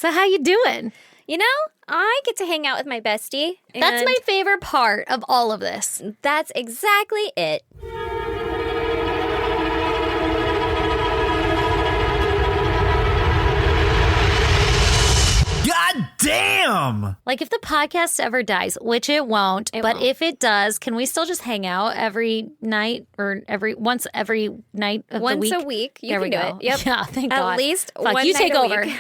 So how you doing? You know, I get to hang out with my bestie. That's my favorite part of all of this. That's exactly it. God damn! Like, if the podcast ever dies, which it won't, but if it does, can we still just hang out every night or once every night of the week? Once a week, you there can we do go. it. Yep. Yeah, thank God. At least Fuck, one you night take a over. week.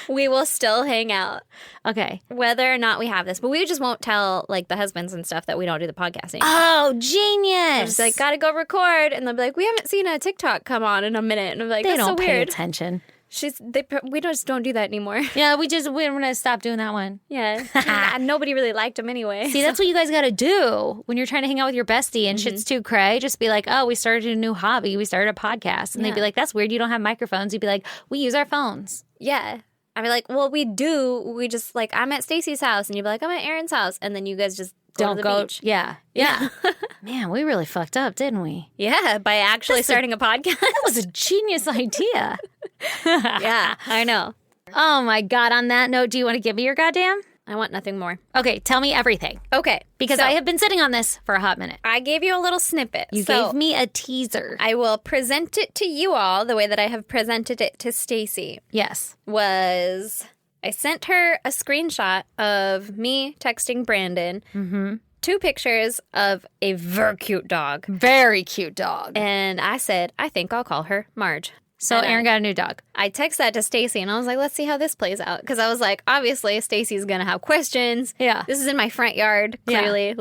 We will still hang out, Okay. whether or not we have this. But we just won't tell, like, the husbands and stuff that we don't do the podcasting. Oh, genius! Just like, gotta go record. And they'll be like, we haven't seen a TikTok come on in a minute. And I'm like, they that's don't so pay weird. attention. We just don't do that anymore. Yeah, we're gonna stop doing that one. Yeah. Nobody really liked them anyway. See, that's what you guys got to do when you're trying to hang out with your bestie and shit's too cray. Just be like, oh, we started a new hobby. We started a podcast. And they'd be like, that's weird. You don't have microphones. You'd be like, we use our phones. Yeah. I'd be like, well, we do. We just, like, I'm at Stacy's house. And you'd be like, I'm at Aaron's house. And then you guys just go to the beach. Yeah. Man, we really fucked up, didn't we? Yeah, by actually starting a podcast. That was a genius idea. Yeah, I know. Oh, my God. On that note, do you want to give me your goddamn? I want nothing more. Okay, tell me everything. Okay. Because so I have been sitting on this for a hot minute. I gave you a little snippet. You gave me a teaser. I will present it to you all the way that I have presented it to Stacy. Yes. I sent her a screenshot of me texting Brandon. Mm-hmm. 2 pictures of a very cute dog. Very cute dog. And I said, I think I'll call her Marge. So And Aaron got a new dog. I texted that to Stacy, and I was like, let's see how this plays out. Because I was like, obviously, Stacy's going to have questions. Yeah. This is in my front yard, clearly.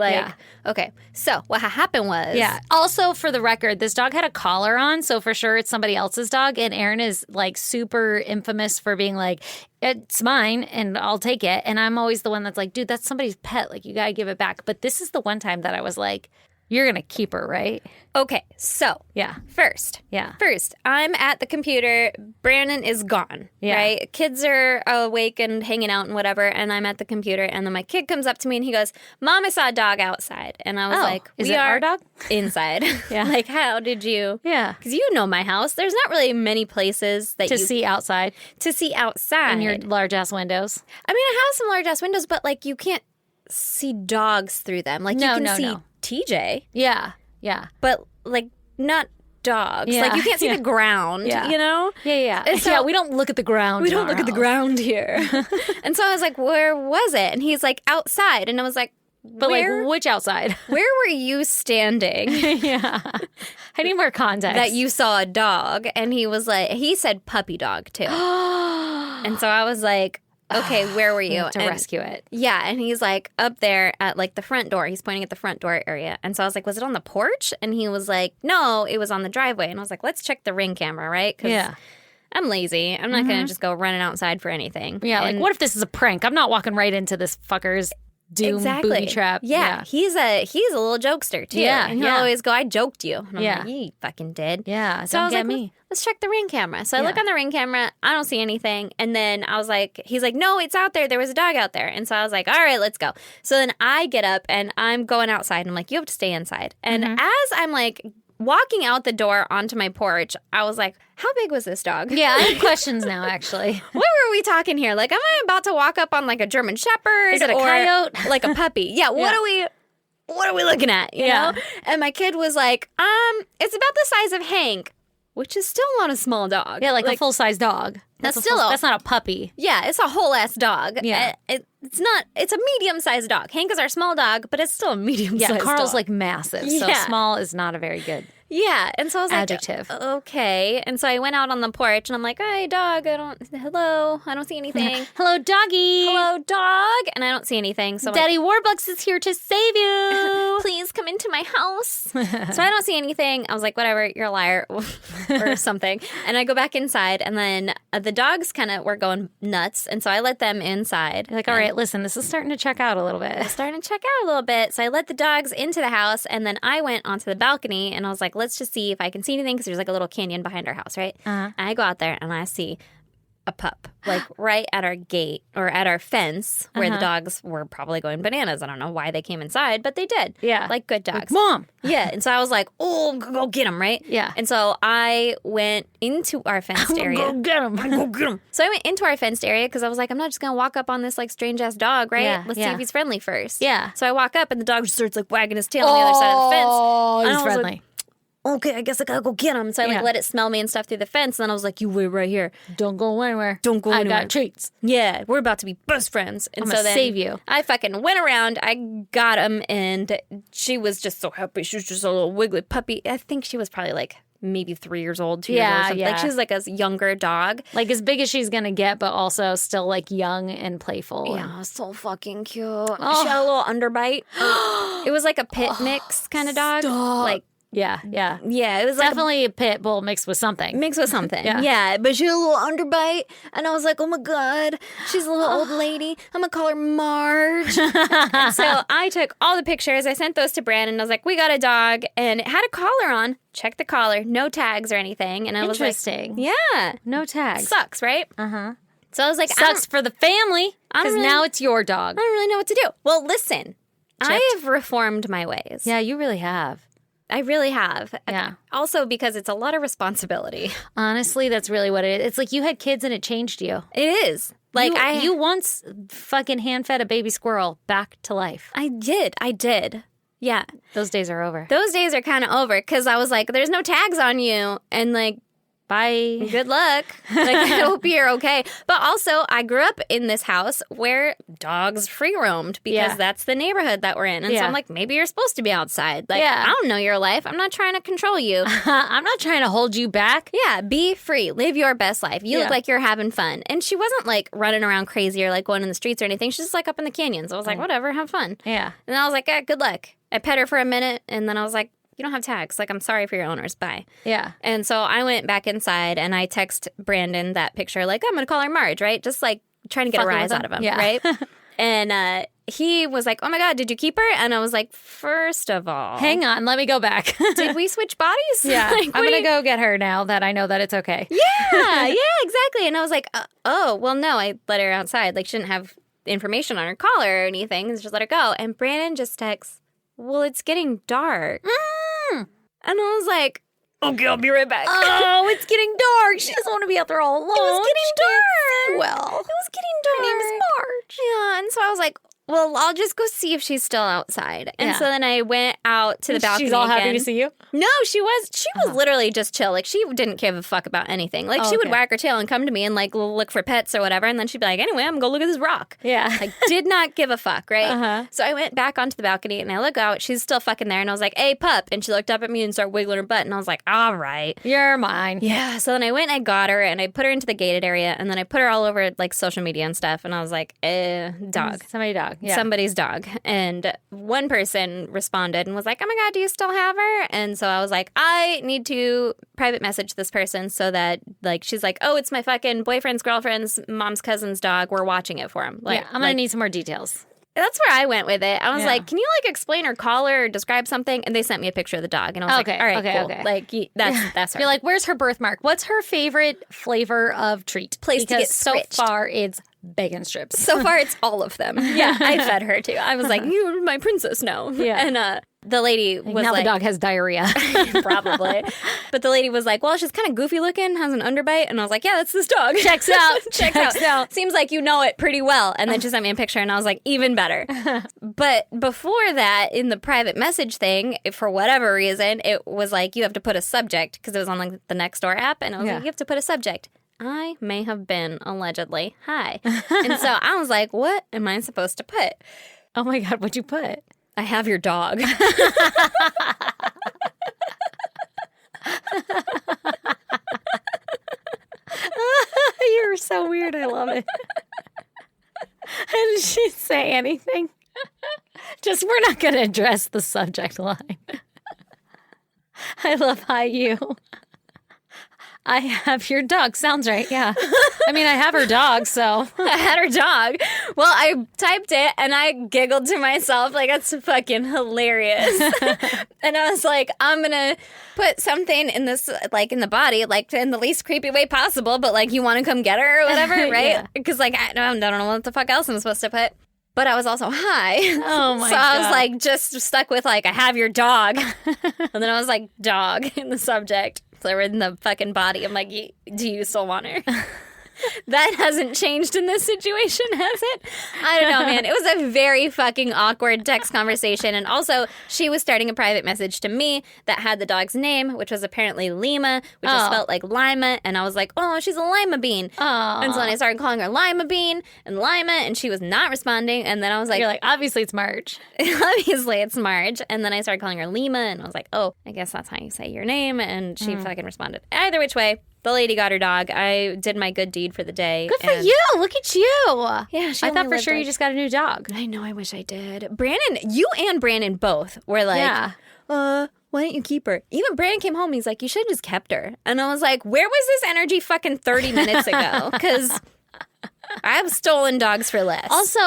Okay. So what happened was... Yeah. Also, for the record, this dog had a collar on, so for sure it's somebody else's dog. And Aaron is, like, super infamous for being like, it's mine, and I'll take it. And I'm always the one that's like, dude, that's somebody's pet. Like, you got to give it back. But this is the one time that I was like, you're going to keep her, right? Okay, so... Yeah. First, I'm at the computer. Brandon is gone, right? Kids are awake and hanging out and whatever, and I'm at the computer, and then my kid comes up to me and he goes, Mom, I saw a dog outside. And I was like, is we it are our dog? Inside. Yeah. Like, how did you? Yeah. Because you know my house. There's not really many places that To you see outside to see outside. in your large-ass windows. I mean, I have some large-ass windows, but, like, you can't see dogs through them. Like, you can see TJ. Yeah. Yeah. But, like, not dogs. Yeah. Like, you can't see the ground, you know? Yeah. And so- yeah, we don't look at the ground. We in don't our look at the house. ground here. And so I was like, where was it? And he's like, outside. And I was like, But where, like, which outside? where were you standing Yeah. I need more context. that you saw a dog? And he was like, he said puppy dog too. And so I was like, okay, where were you? to And- rescue it. Yeah, and he's like up there at like the front door. He's pointing at the front door area. And so I was like, was it on the porch? And he was like, no, it was on the driveway. And I was like, let's check the Ring camera, right? 'Cause Yeah. I'm lazy. I'm not going to just go running outside for anything. Yeah, And like, what if this is a prank? I'm not walking right into this fucker's doom booby trap. Yeah. He's a little jokester too. Yeah, And he'll yeah. always go, I joked you. And I'm Yeah. like, you fucking did. Yeah, So I don't was get like, me. let's check the Ring camera. So I look Yeah. on the Ring camera. I don't see anything. And then I was like, he's like, no, it's out there. There was a dog out there. And so I was like, all right, let's go. So then I get up and I'm going outside. And I'm like, you have to stay inside. And Mm-hmm. as I'm like walking out the door onto my porch, I was like, how big was this dog? Yeah, I have questions now, actually. What were we talking here? Like, am I about to walk up on like a German Shepherd? Is it a or coyote? Like a puppy? Yeah. What are we looking at? You Yeah. know? And my kid was like, it's about the size of Hank, which is still not a small dog. Yeah, like a full-size dog. That's a still full- a- that's not a puppy. Yeah, it's a whole ass dog. Yeah. It's a medium-sized dog. Hank is our small dog, but it's still a medium-sized Yeah, dog. Carl's like massive, so Yeah. small is not a very good. Yeah, and so I was Adjective. like, okay. And so I went out on the porch, and I'm like, hi, dog, hello, I don't see anything. Hello, doggy. Hello, dog, and I don't see anything. So I'm like, Daddy Warbucks is here to save you. please come into my house. So I don't see anything. I was like, whatever, you're a liar or something. And I go back inside, and then the dogs kind of were going nuts, and so I let them inside. Like, all right, listen, this is starting to check out a little bit. Starting to check out a little bit. So I let the dogs into the house, and then I went onto the balcony, and I was like, let's just see if I can see anything, because there's like a little canyon behind our house, right? And I go out there, and I see a pup, like right at our gate or at our fence where the dogs were probably going bananas. I don't know why they came inside, but they did. Yeah. Like good dogs. Mom. Yeah. And so I was like, oh, go get him, right? Yeah. And so I went into our fenced area. Go get him. Go get him. So I went into our fenced area because I was like, I'm not just going to walk up on this like strange ass dog, right? Yeah, Let's see yeah. if he's friendly first. Yeah. So I walk up and the dog just starts like wagging his tail on the other side of the fence. Oh, And he's I was friendly. like, okay, I guess I gotta go get him. So I like Yeah. let it smell me and stuff through the fence. And then I was like, you wait right here. Don't go anywhere. Don't go I anywhere. got treats. Yeah, we're about to be best friends. And I'm so gonna then save you. I fucking went around. I got him, and she was just so happy. She was just a little wiggly puppy. I think she was probably like maybe 3 years old, 2 years old. Yeah, Something. yeah. Like she was like a younger dog. Like as big as she's gonna get, but also still like young and playful. Yeah, so fucking cute. She had a little underbite. It was like a pit mix kind of dog. Like, Yeah. yeah, it was like Definitely a pit bull mixed with something. mixed with something. Yeah. Yeah, but she had a little underbite, and I was like, oh my God, she's a little old lady. I'm gonna call her Marge. So I took all the pictures. I sent those to Brandon. I was like, we got a dog, and it had a collar on. Check the collar, no tags or anything. And I was like, Interesting. yeah, No tags. sucks, right? So I was like, Sucks for the family because really- now it's your dog. I don't really know what to do. Well, listen, I have reformed my ways. Yeah, you really have. I really have. Yeah. Also because it's a lot of responsibility. Honestly, that's really what it is. It's like you had kids and it changed you. It is. Like you once fucking hand fed a baby squirrel back to life. I did. Yeah. Those days are over. Those days are kind of over because I was like, there's no tags on you. And like, Bye. good luck. Like, I hope you're okay. But also, I grew up in this house where dogs free roamed because Yeah. that's the neighborhood that we're in. And so Yeah. I'm like, maybe you're supposed to be outside. Like, Yeah. I don't know your life. I'm not trying to control you. I'm not trying to hold you back. Yeah, be free. Live your best life. You Yeah. look like you're having fun. And she wasn't like running around crazy or like going in the streets or anything. She's just like up in the canyons. I was like, whatever, have fun. Yeah. And I was like, good luck. I pet her for a minute and then I was like, you don't have tags. Like, I'm sorry for your owners. Bye. Yeah. And so I went back inside and I text Brandon that picture, like, I'm going to call her Marge, right? Just like trying to get a Fucking rise with out of him. him, Yeah. right? And he was like, oh my God, did you keep her? And I was like, first of all, Hang on, let me go back. did we switch bodies? Yeah. Like, I'm what do going to you- go get her now that I know that it's okay. Yeah, exactly. And I was like, oh, well, no, I let her outside. Like, she didn't have information on her collar or anything. Just let her go. And Brandon just texts, well, it's getting dark. And I was like, okay, I'll be right back. Oh, it's getting dark. She doesn't want to be out there all alone. It was getting dark. well. It was getting dark. Her name is Marge. Yeah, and so I was like, well, I'll just go see if she's still outside. And Yeah. so then I went out to the balcony. She's all happy again. to see you. No, she was literally just chill. Like, she didn't give a fuck about anything. Like, Oh, she would okay. wag her tail and come to me and like look for pets or whatever, and then she'd be like, anyway, I'm gonna go look at this rock. Yeah. Like, did not give a fuck, right? Uh-huh. So I went back onto the balcony and I look out. She's still fucking there, and I was like, hey, pup. And she looked up at me and started wiggling her butt, and I was like, all right. You're mine. Yeah, so then I went and I got her and I put her into the gated area and then I put her all over like social media and stuff, and I was like, dog. Somebody's dog. Yeah. Somebody's dog. And one person responded and was like, oh my God, do you still have her? And so I was like, I need to private message this person so that like she's like, oh, it's my fucking boyfriend's girlfriend's mom's cousin's dog. We're watching it for him. Like, Yeah, I'm going to need some more details. that's where I went with it. I was Yeah. like, can you like explain or call her or describe something? And they sent me a picture of the dog. And I was Okay, like, all right, okay, cool. okay. Like, that's her. You're like, where's her birthmark? What's her favorite flavor of treat? Place to because get so scritched. far it's bacon strips. So far, it's all of them. Yeah, I fed her too. I was like, "You're my princess now." Yeah. And the lady was now like, the dog has diarrhea. probably. But the lady was like, "Well, she's kind of goofy looking, has an underbite," and I was like, "Yeah, that's this dog." Checks out. Checks out. Seems like you know it pretty well. And then she sent me a picture, and I was like, even better. But before that, in the private message thing, for whatever reason, it was like you have to put a subject because it was on like the Nextdoor app, and I was Yeah. like, you have to put a subject. I may have been allegedly high. And so I was like, what am I supposed to put? Oh my God, what'd you put? I have your dog. You're so weird. I love it. Did she say anything? Just, we're not going to address the subject line. I love how you. I have your dog. Sounds right. Yeah. I mean, I have her dog, so. I had her dog. Well, I typed it and I giggled to myself like, that's fucking hilarious. And I was like, I'm going to put something in this, like in the body, like in the least creepy way possible, but like you want to come get her or whatever, right? Because like I don't know what the fuck else I'm supposed to put. But I was also high. Oh my God. So I was God. like just stuck with like, I have your dog. And then I was like, dog in the subject. So we're in the fucking body. I'm like, do you still want her? That hasn't changed in this situation, has it? I don't know, man. It was a very fucking awkward text conversation. And also, she was starting a private message to me that had the dog's name, which was apparently Lima, which is spelled like Lima. And I was like, oh, she's a Lima bean. And so then I started calling her Lima bean and Lima, and she was not responding. And then I was like, You're like, obviously it's Marge. obviously it's Marge. And then I started calling her Lima, and I was like, oh, I guess that's how you say your name. And she fucking responded. Either which way. The lady got her dog. I did my good deed for the day. Good for you. Look at you. Yeah, she I only thought for lived, sure you like- just got a new dog. I know, I wish I did. Brandon, you and Brandon both were like, Yeah. why don't you keep her? Even Brandon came home, he's like, you should have just kept her. And I was like, where was this energy fucking 30 minutes ago? Because I've stolen dogs for less. Also,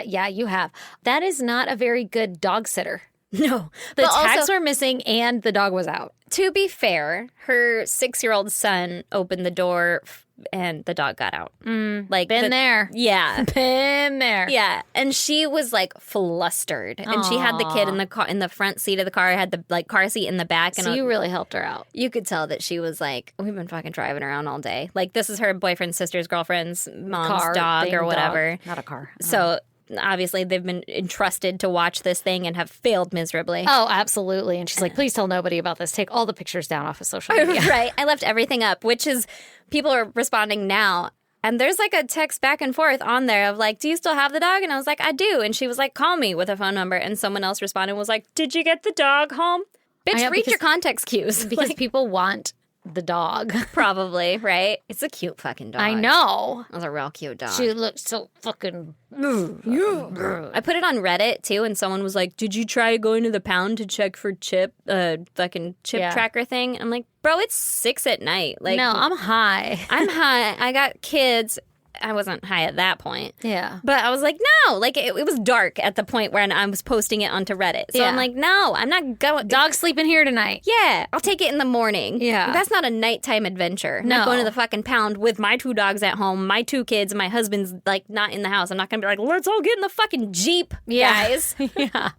you have. That is not a very good dog sitter. no. The But tags also, were missing and the dog was out. to be fair, her 6-year-old son opened the door and the dog got out. Like Been there. Yeah. Been there. Yeah, and she was like flustered, and she had the kid in the car in the front seat of the car. Had the like car seat in the back, and So you really helped her out. you could tell that she was like, "We've been fucking driving around all day. Like this is her boyfriend's sister's girlfriend's mom's Car, dog thing, or whatever." dog. Not a car. So obviously they've been entrusted to watch this thing and have failed miserably. Oh, absolutely. And she's like, please tell nobody about this. Take all the pictures down off of social media. Right. I left everything up, which is people are responding now. And there's like a text back and forth on there of like, do you still have the dog? And I was like, I do. And she was like, call me with a phone number. And someone else responded and was like, did you get the dog home? Bitch, know, read because- your context cues. Because Like, people want the dog. probably, right? It's a cute fucking dog. I know. It was a real cute dog. She looks so fucking. I put it on Reddit too, and someone was like, "Did you try going to the pound to check for fucking chip Yeah. tracker thing?" I'm like, "Bro, it's 6 at night. Like, No, I'm high. I'm high. I got kids. I wasn't high at that point, Yeah. but I was like, no. Like, it was dark at the point when I was posting it onto Reddit. So Yeah. I'm like, no, I'm not going. Dog sleeping here tonight. Yeah, I'll take it in the morning. Yeah. That's not a nighttime adventure. I'm No. not going to the fucking pound with my 2 dogs at home, my 2 kids, and my husband's like not in the house. I'm not going to be like, let's all get in the fucking Jeep, guys. Yeah.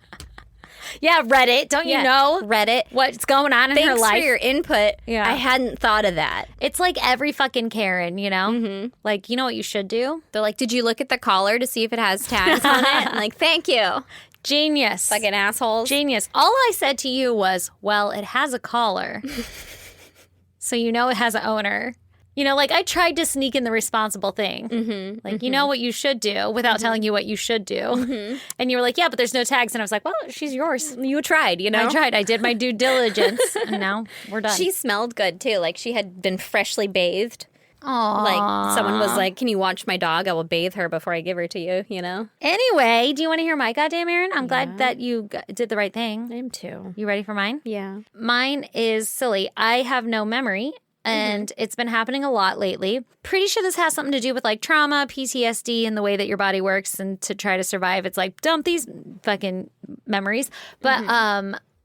Yeah, Reddit. Don't you know Reddit. what's going on in her Thanks life? for your input. Yeah. I hadn't thought of that. It's like every fucking Karen, you know? Mm-hmm. Like, you know what you should do? They're like, did you look at the collar to see if it has tags on it? I'm like, thank you. Genius. Fucking assholes. Genius. All I said to you was, well, it has a collar. So you know it has an owner. You know, like I tried to sneak in the responsible thing. Mm-hmm, like, you know what you should do without telling you what you should do. Mm-hmm. And you were like, yeah, but there's no tags. And I was like, well, she's yours. You tried, you know? I tried. I did my due diligence. And now we're done. She smelled good too. Like she had been freshly bathed. Aww. Like someone was like, can you watch my dog? I will bathe her before I give her to you, you know? Anyway, do you want to hear my goddamn Aaron? I'm glad that you did the right thing. I am too. You ready for mine? Yeah. Mine is silly. I have no memory. And it's been happening a lot lately. Pretty sure this has something to do with like trauma, PTSD, and the way that your body works. And to try to survive, it's like dump these fucking memories. But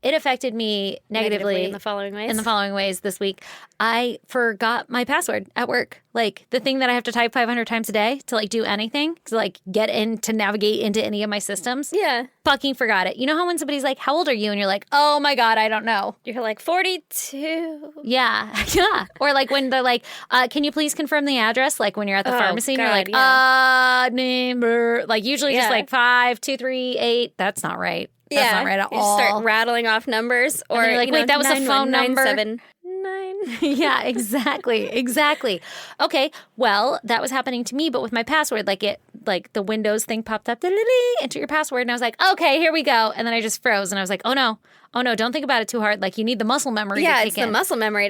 it affected me negatively in the following ways. In the following ways this week. I forgot my password at work. Like the thing that I have to type 500 times a day to like do anything, to like get in, to navigate into any of my systems. Yeah. Fucking forgot it. You know how when somebody's like, how old are you? And you're like, oh my God, I don't know. You're like 42. Yeah. Yeah. Or like when they're like, can you please confirm the address? Like when you're at the pharmacy and you're God, like, number. Like usually just Yeah. like 5, 2, 3, 8. That's not right. That's Yeah. not right at you all. start rattling off numbers. Or then you're like, you know, wait, that was a phone number? 9197. Yeah, exactly. Exactly. Okay. Well, that was happening to me, but with my password, like the Windows thing popped up, enter your password. And I was like, okay, here we go. And then I just froze and I was like, oh no, oh no, don't think about it too hard. Like you need the muscle memory to Yeah, kick it's the in. muscle memory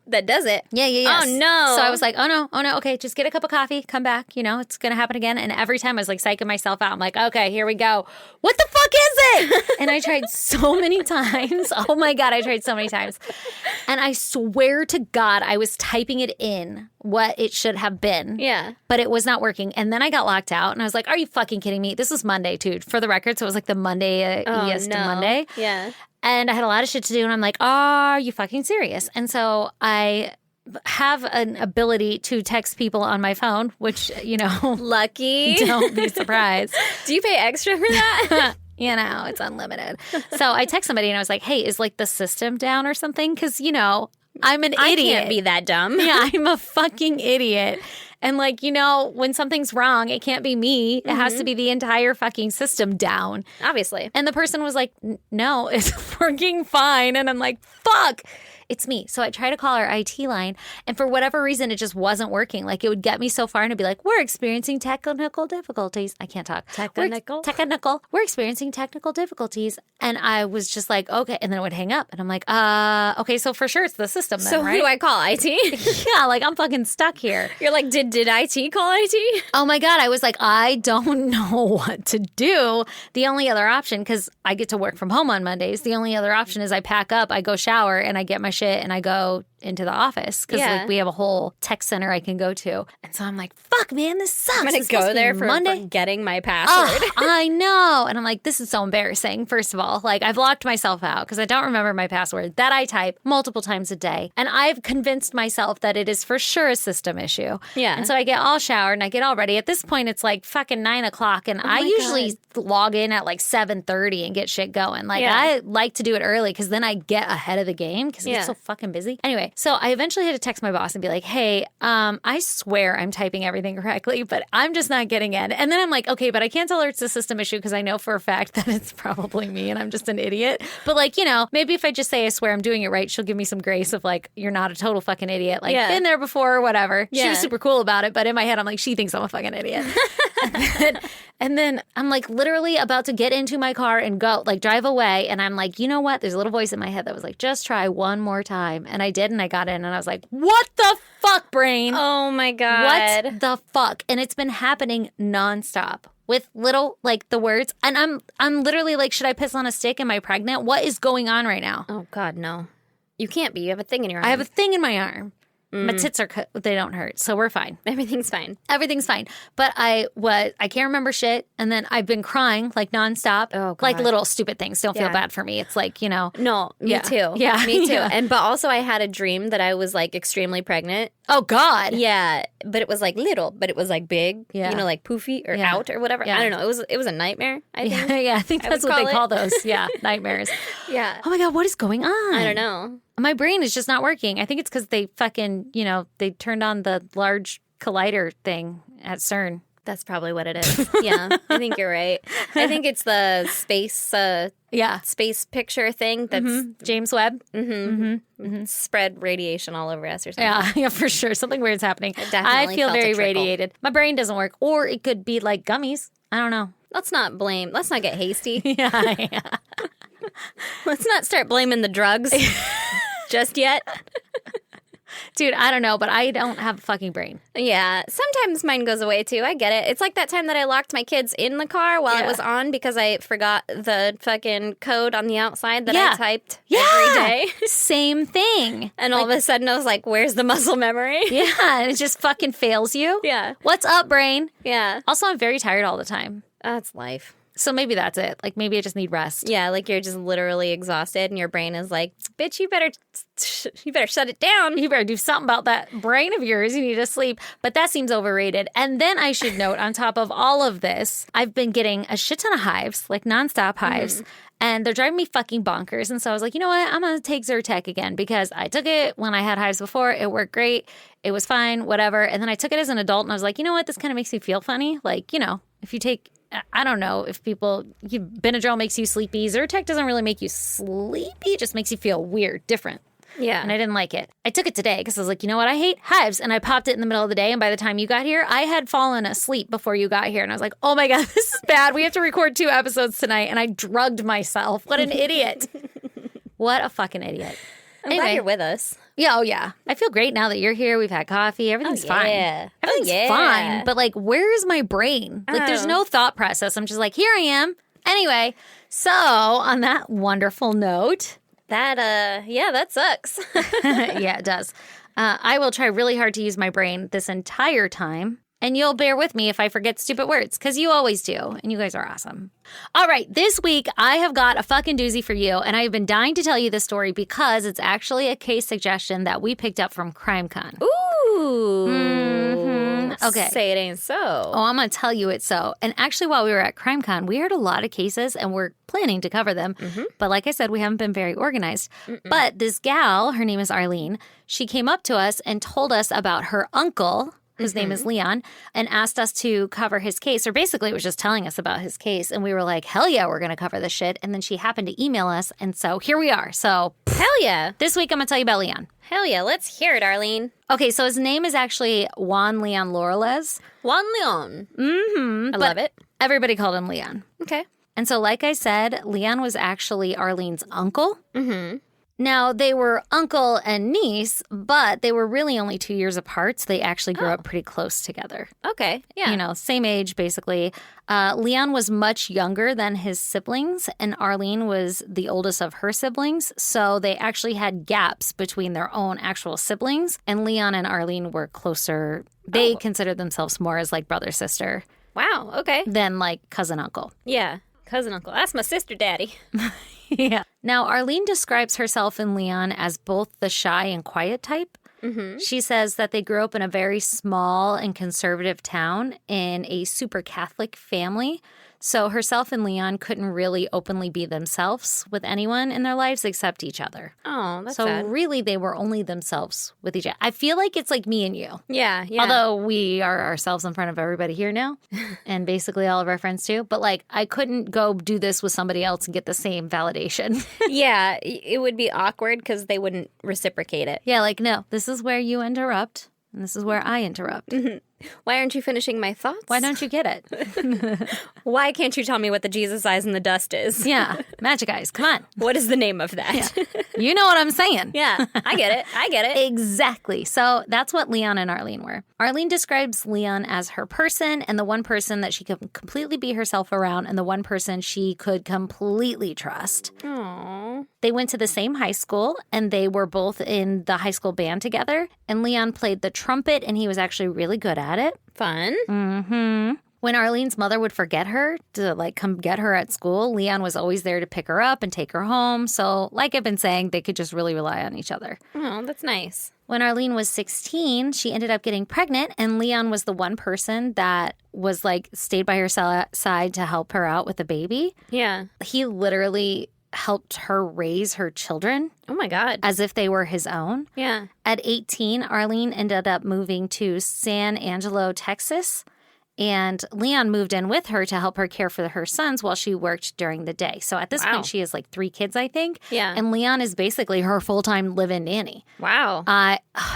that does it. Yeah. Oh, no. So I was like, oh no. Okay, just get a cup of coffee, come back. You know, it's going to happen again. And every time I was like psyching myself out. I'm like, okay, here we go. What the fuck is it? And I tried so many times. Oh my God, I tried so many times. And I swear to God, I was typing it in what it should have been. Yeah. But it was not working. And then I got locked out and I was like, are you fucking kidding me? This was Monday, too. For the record, so it was like the Monday, to Monday. Yeah. And I had a lot of shit to do. And I'm like, are you fucking serious? And so I have an ability to text people on my phone, which, you know, Lucky. don't be surprised. Do you pay extra for that? You know, it's unlimited. So I text somebody and I was like, hey, is like the system down or something? Because, you know, I'm an I idiot. can't be that dumb. Yeah, I'm a fucking idiot. And like, you know, when something's wrong, it can't be me. It has to be the entire fucking system down. Obviously. And the person was like, no, it's working fine. And I'm like, fuck, it's me. So I try to call our IT line. And for whatever reason, it just wasn't working. Like it would get me so far and it'd be like, we're experiencing technical difficulties. I can't talk. Technical? We're experiencing technical difficulties. And I was just like, okay. And then it would hang up. And I'm like, okay, so for sure it's the system then, So right? who do I call? IT? Yeah, like I'm fucking stuck here. You're like, did IT call IT? Oh my God. I was like, I don't know what to do. The only other option, because I get to work from home on Mondays, the only other option is I pack up, I go shower, and I get my shit and I go into the office because Yeah. like we have a whole tech center I can go to. And so I'm like, fuck, man, this sucks. I'm going It's to go supposed to be there for Monday. getting my password. Oh, I know. And I'm like, this is so embarrassing. First of all, like I've locked myself out because I don't remember my password that I type multiple times a day. And I've convinced myself that it is for sure a system issue. Yeah. And so I get all showered and I get all ready. At this point, it's like fucking 9 o'clock. And I my usually log in at like 7:30 and get shit going. Like Yeah. I like to do it early because then I get ahead of the game because Yeah. it's so fucking busy. Anyway, so I eventually had to text my boss and be like, hey, I swear I'm typing everything correctly, but I'm just not getting in. And then I'm like, okay, but I can't tell her it's a system issue because I know for a fact that it's probably me and I'm just an idiot. But like, you know, maybe if I just say I swear I'm doing it right, she'll give me some grace of like, you're not a total fucking idiot. Like, Yeah. been there before or whatever. She Yeah. was super cool about it, but in my head, I'm like, she thinks I'm a fucking idiot. And then I'm like literally about to get into my car and go, like drive away. And I'm like, you know what? There's a little voice in my head that was like, just try one more time. And I did. And I got in and I was like, what the fuck, brain? Oh my God. What the fuck? And it's been happening nonstop with little like the words. And I'm literally like, should I piss on a stick? Am I pregnant? What is going on right now? Oh God, no. You can't be. You have a thing in your arm. I have a thing in my arm. My tits are they don't hurt, so we're fine. Everything's fine. Everything's fine. But I can't remember shit. And then I've been crying like nonstop. Oh, God. Like little stupid things. Don't feel Yeah. bad for me. It's like, you know. No, me Yeah. too. Yeah. Me too. Yeah. But also I had a dream that I was like extremely pregnant. Oh, God. Yeah, but it was like little, but it was like big. Yeah. You know, like poofy or Yeah. out or whatever. Yeah. I don't know. It was a nightmare, I think. Yeah, I think I that's would what they call call it. those. Yeah, nightmares. Yeah. Oh my God, what is going on? I don't know. My brain is just not working. I think it's because they fucking, you know, they turned on the large collider thing at CERN. That's probably what it is. Yeah, I think you're right. I think it's the Yeah. space picture thing that's James Webb. spread radiation all over us or something. Yeah, for sure. Something weird's happening. definitely I feel felt a very trickle. radiated. My brain doesn't work. Or it could be like gummies. I don't know. Let's not get hasty. Yeah. Let's not start blaming the drugs just yet. Dude, I don't know, but I don't have a fucking brain. Yeah, sometimes mine goes away too. I get it. It's like that time that I locked my kids in the car while Yeah. it was on because I forgot the fucking code on the outside that Yeah. I typed Yeah. every day. Same thing. And all of a sudden I was like, where's the muscle memory? Yeah, and it just fucking fails you. Yeah. What's up, brain? Yeah. Also, I'm very tired all the time. That's life. So maybe that's it. Like maybe I just need rest. Yeah, like you're just literally exhausted and your brain is like, bitch, you better shut it down. You better do something about that brain of yours. You need to sleep. But that seems overrated. And then I should note, on top of all of this, I've been getting a shit ton of hives, like nonstop hives. And they're driving me fucking bonkers. And so I was like, you know what? I'm going to take Zyrtec again because I took it when I had hives before. It worked great. It was fine, whatever. And then I took it as an adult and I was like, you know what? This kind of makes me feel funny. Like, you know, if you take, I don't know if Benadryl makes you sleepy. Zyrtec doesn't really make you sleepy. It just makes you feel weird, different. Yeah. And I didn't like it. I took it today because I was like, you know what? I hate hives. And I popped it in the middle of the day. And by the time you got here, I had fallen asleep before you got here. And I was like, oh my God, this is bad. We have to record 2 episodes tonight. And I drugged myself. What an idiot. What a fucking idiot. I'm glad you're with us. Yeah, oh yeah. I feel great now that you're here. We've had coffee. Everything's fine. Yeah. Everything's fine. But like, where's my brain? Like, there's no thought process. I'm just like, here I am. Anyway, so on that wonderful note. That sucks. Yeah, it does. I will try really hard to use my brain this entire time. And you'll bear with me if I forget stupid words, because you always do. And you guys are awesome. All right, this week I have got a fucking doozy for you. And I've been dying to tell you this story because it's actually a case suggestion that we picked up from CrimeCon. Ooh. Mm-hmm. Okay. Say it ain't so. Oh, I'm going to tell you it's so. And actually, while we were at CrimeCon, we heard a lot of cases and we're planning to cover them. Mm-hmm. But like I said, we haven't been very organized. But this gal, her name is Arlene, she came up to us and told us about her uncle, whose name is Leon, and asked us to cover his case. Or basically, it was just telling us about his case. And we were like, hell yeah, we're going to cover this shit. And then she happened to email us. And so here we are. So hell yeah. This week, I'm going to tell you about Leon. Hell yeah. Let's hear it, Arlene. Okay, so his name is actually Juan Leon Laureles. Juan Leon. Mm-hmm. I love it. Everybody called him Leon. Okay. And so, like I said, Leon was actually Arlene's uncle. Mm-hmm. Now, they were uncle and niece, but they were really only 2 years apart, so they actually grew up pretty close together. Okay, yeah. You know, same age, basically. Leon was much younger than his siblings, and Arlene was the oldest of her siblings, so they actually had gaps between their own actual siblings, and Leon and Arlene were closer. They considered themselves more as like brother-sister. Wow, okay. Than like cousin-uncle. Yeah, cousin-uncle. That's my sister daddy. Yeah. Now, Arlene describes herself and Leon as both the shy and quiet type. Mm-hmm. She says that they grew up in a very small and conservative town in a super Catholic family. So herself and Leon couldn't really openly be themselves with anyone in their lives except each other. Oh, that's so sad. Really, they were only themselves with each other. I feel like it's like me and you. Yeah, yeah. Although we are ourselves in front of everybody here now and basically all of our friends too. But like, I couldn't go do this with somebody else and get the same validation. Yeah, it would be awkward because they wouldn't reciprocate it. Yeah, like, no, this is where you interrupt and this is where I interrupt. Mm-hmm. Why aren't you finishing my thoughts? Why don't you get it? Why can't you tell me what the Jesus eyes in the dust is? Yeah, magic eyes, come on. What is the name of that? Yeah. You know what I'm saying. Yeah, I get it. I get it. Exactly. So that's what Leon and Arlene were. Arlene describes Leon as her person and the one person that she could completely be herself around and the one person she could completely trust. Aww. They went to the same high school and they were both in the high school band together. And Leon played the trumpet and he was actually really good at it. Fun. Mm-hmm. When Arlene's mother would forget her to like come get her at school, Leon was always there to pick her up and take her home. So like I've been saying, they could just really rely on each other. Oh, that's nice. When Arlene was 16, she ended up getting pregnant and Leon was the one person that was like stayed by her side to help her out with the baby. Yeah. He literally helped her raise her children. Oh my God. As if they were his own. Yeah. At 18, Arlene ended up moving to San Angelo, Texas. And Leon moved in with her to help her care for her sons while she worked during the day. So at this point, she has like 3 kids, I think. Yeah. And Leon is basically her full-time live-in nanny. Wow.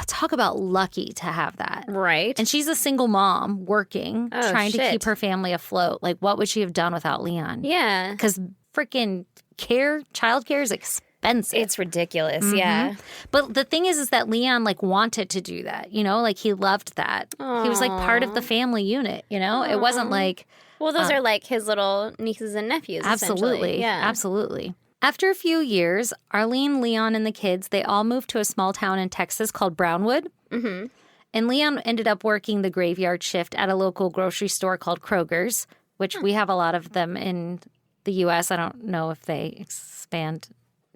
Talk about lucky to have that. Right. And she's a single mom working, trying to keep her family afloat. Like, what would she have done without Leon? Yeah. Because freaking childcare is expensive. It's ridiculous, yeah. But the thing is that Leon like wanted to do that, you know, like he loved that. Aww. He was like part of the family unit, you know. It wasn't like well, those are like his little nieces and nephews. Absolutely, yeah, absolutely. After a few years, Arlene, Leon, and the kids they all moved to a small town in Texas called Brownwood. Mm-hmm. And Leon ended up working the graveyard shift at a local grocery store called Kroger's, which we have a lot of them in the U.S. I don't know if they expand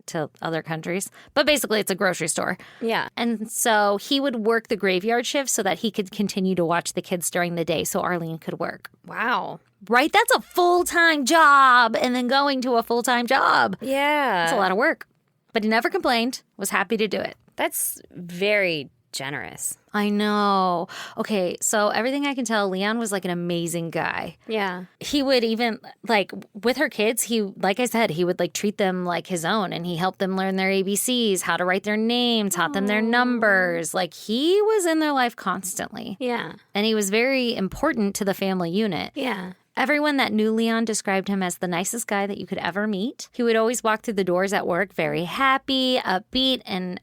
to other countries, but basically it's a grocery store. Yeah. And so he would work the graveyard shift so that he could continue to watch the kids during the day so Arlene could work. Wow. Right? That's a full-time job and then going to a full-time job. Yeah. That's a lot of work. But he never complained, was happy to do it. That's very generous. I know. Okay, so everything I can tell, Leon was like an amazing guy. Yeah. He would even, like, with her kids, like I said, he would like treat them like his own and he helped them learn their ABCs, how to write their name, taught them their numbers. Like, he was in their life constantly. Yeah. And he was very important to the family unit. Yeah. Everyone that knew Leon described him as the nicest guy that you could ever meet. He would always walk through the doors at work very happy, upbeat, and,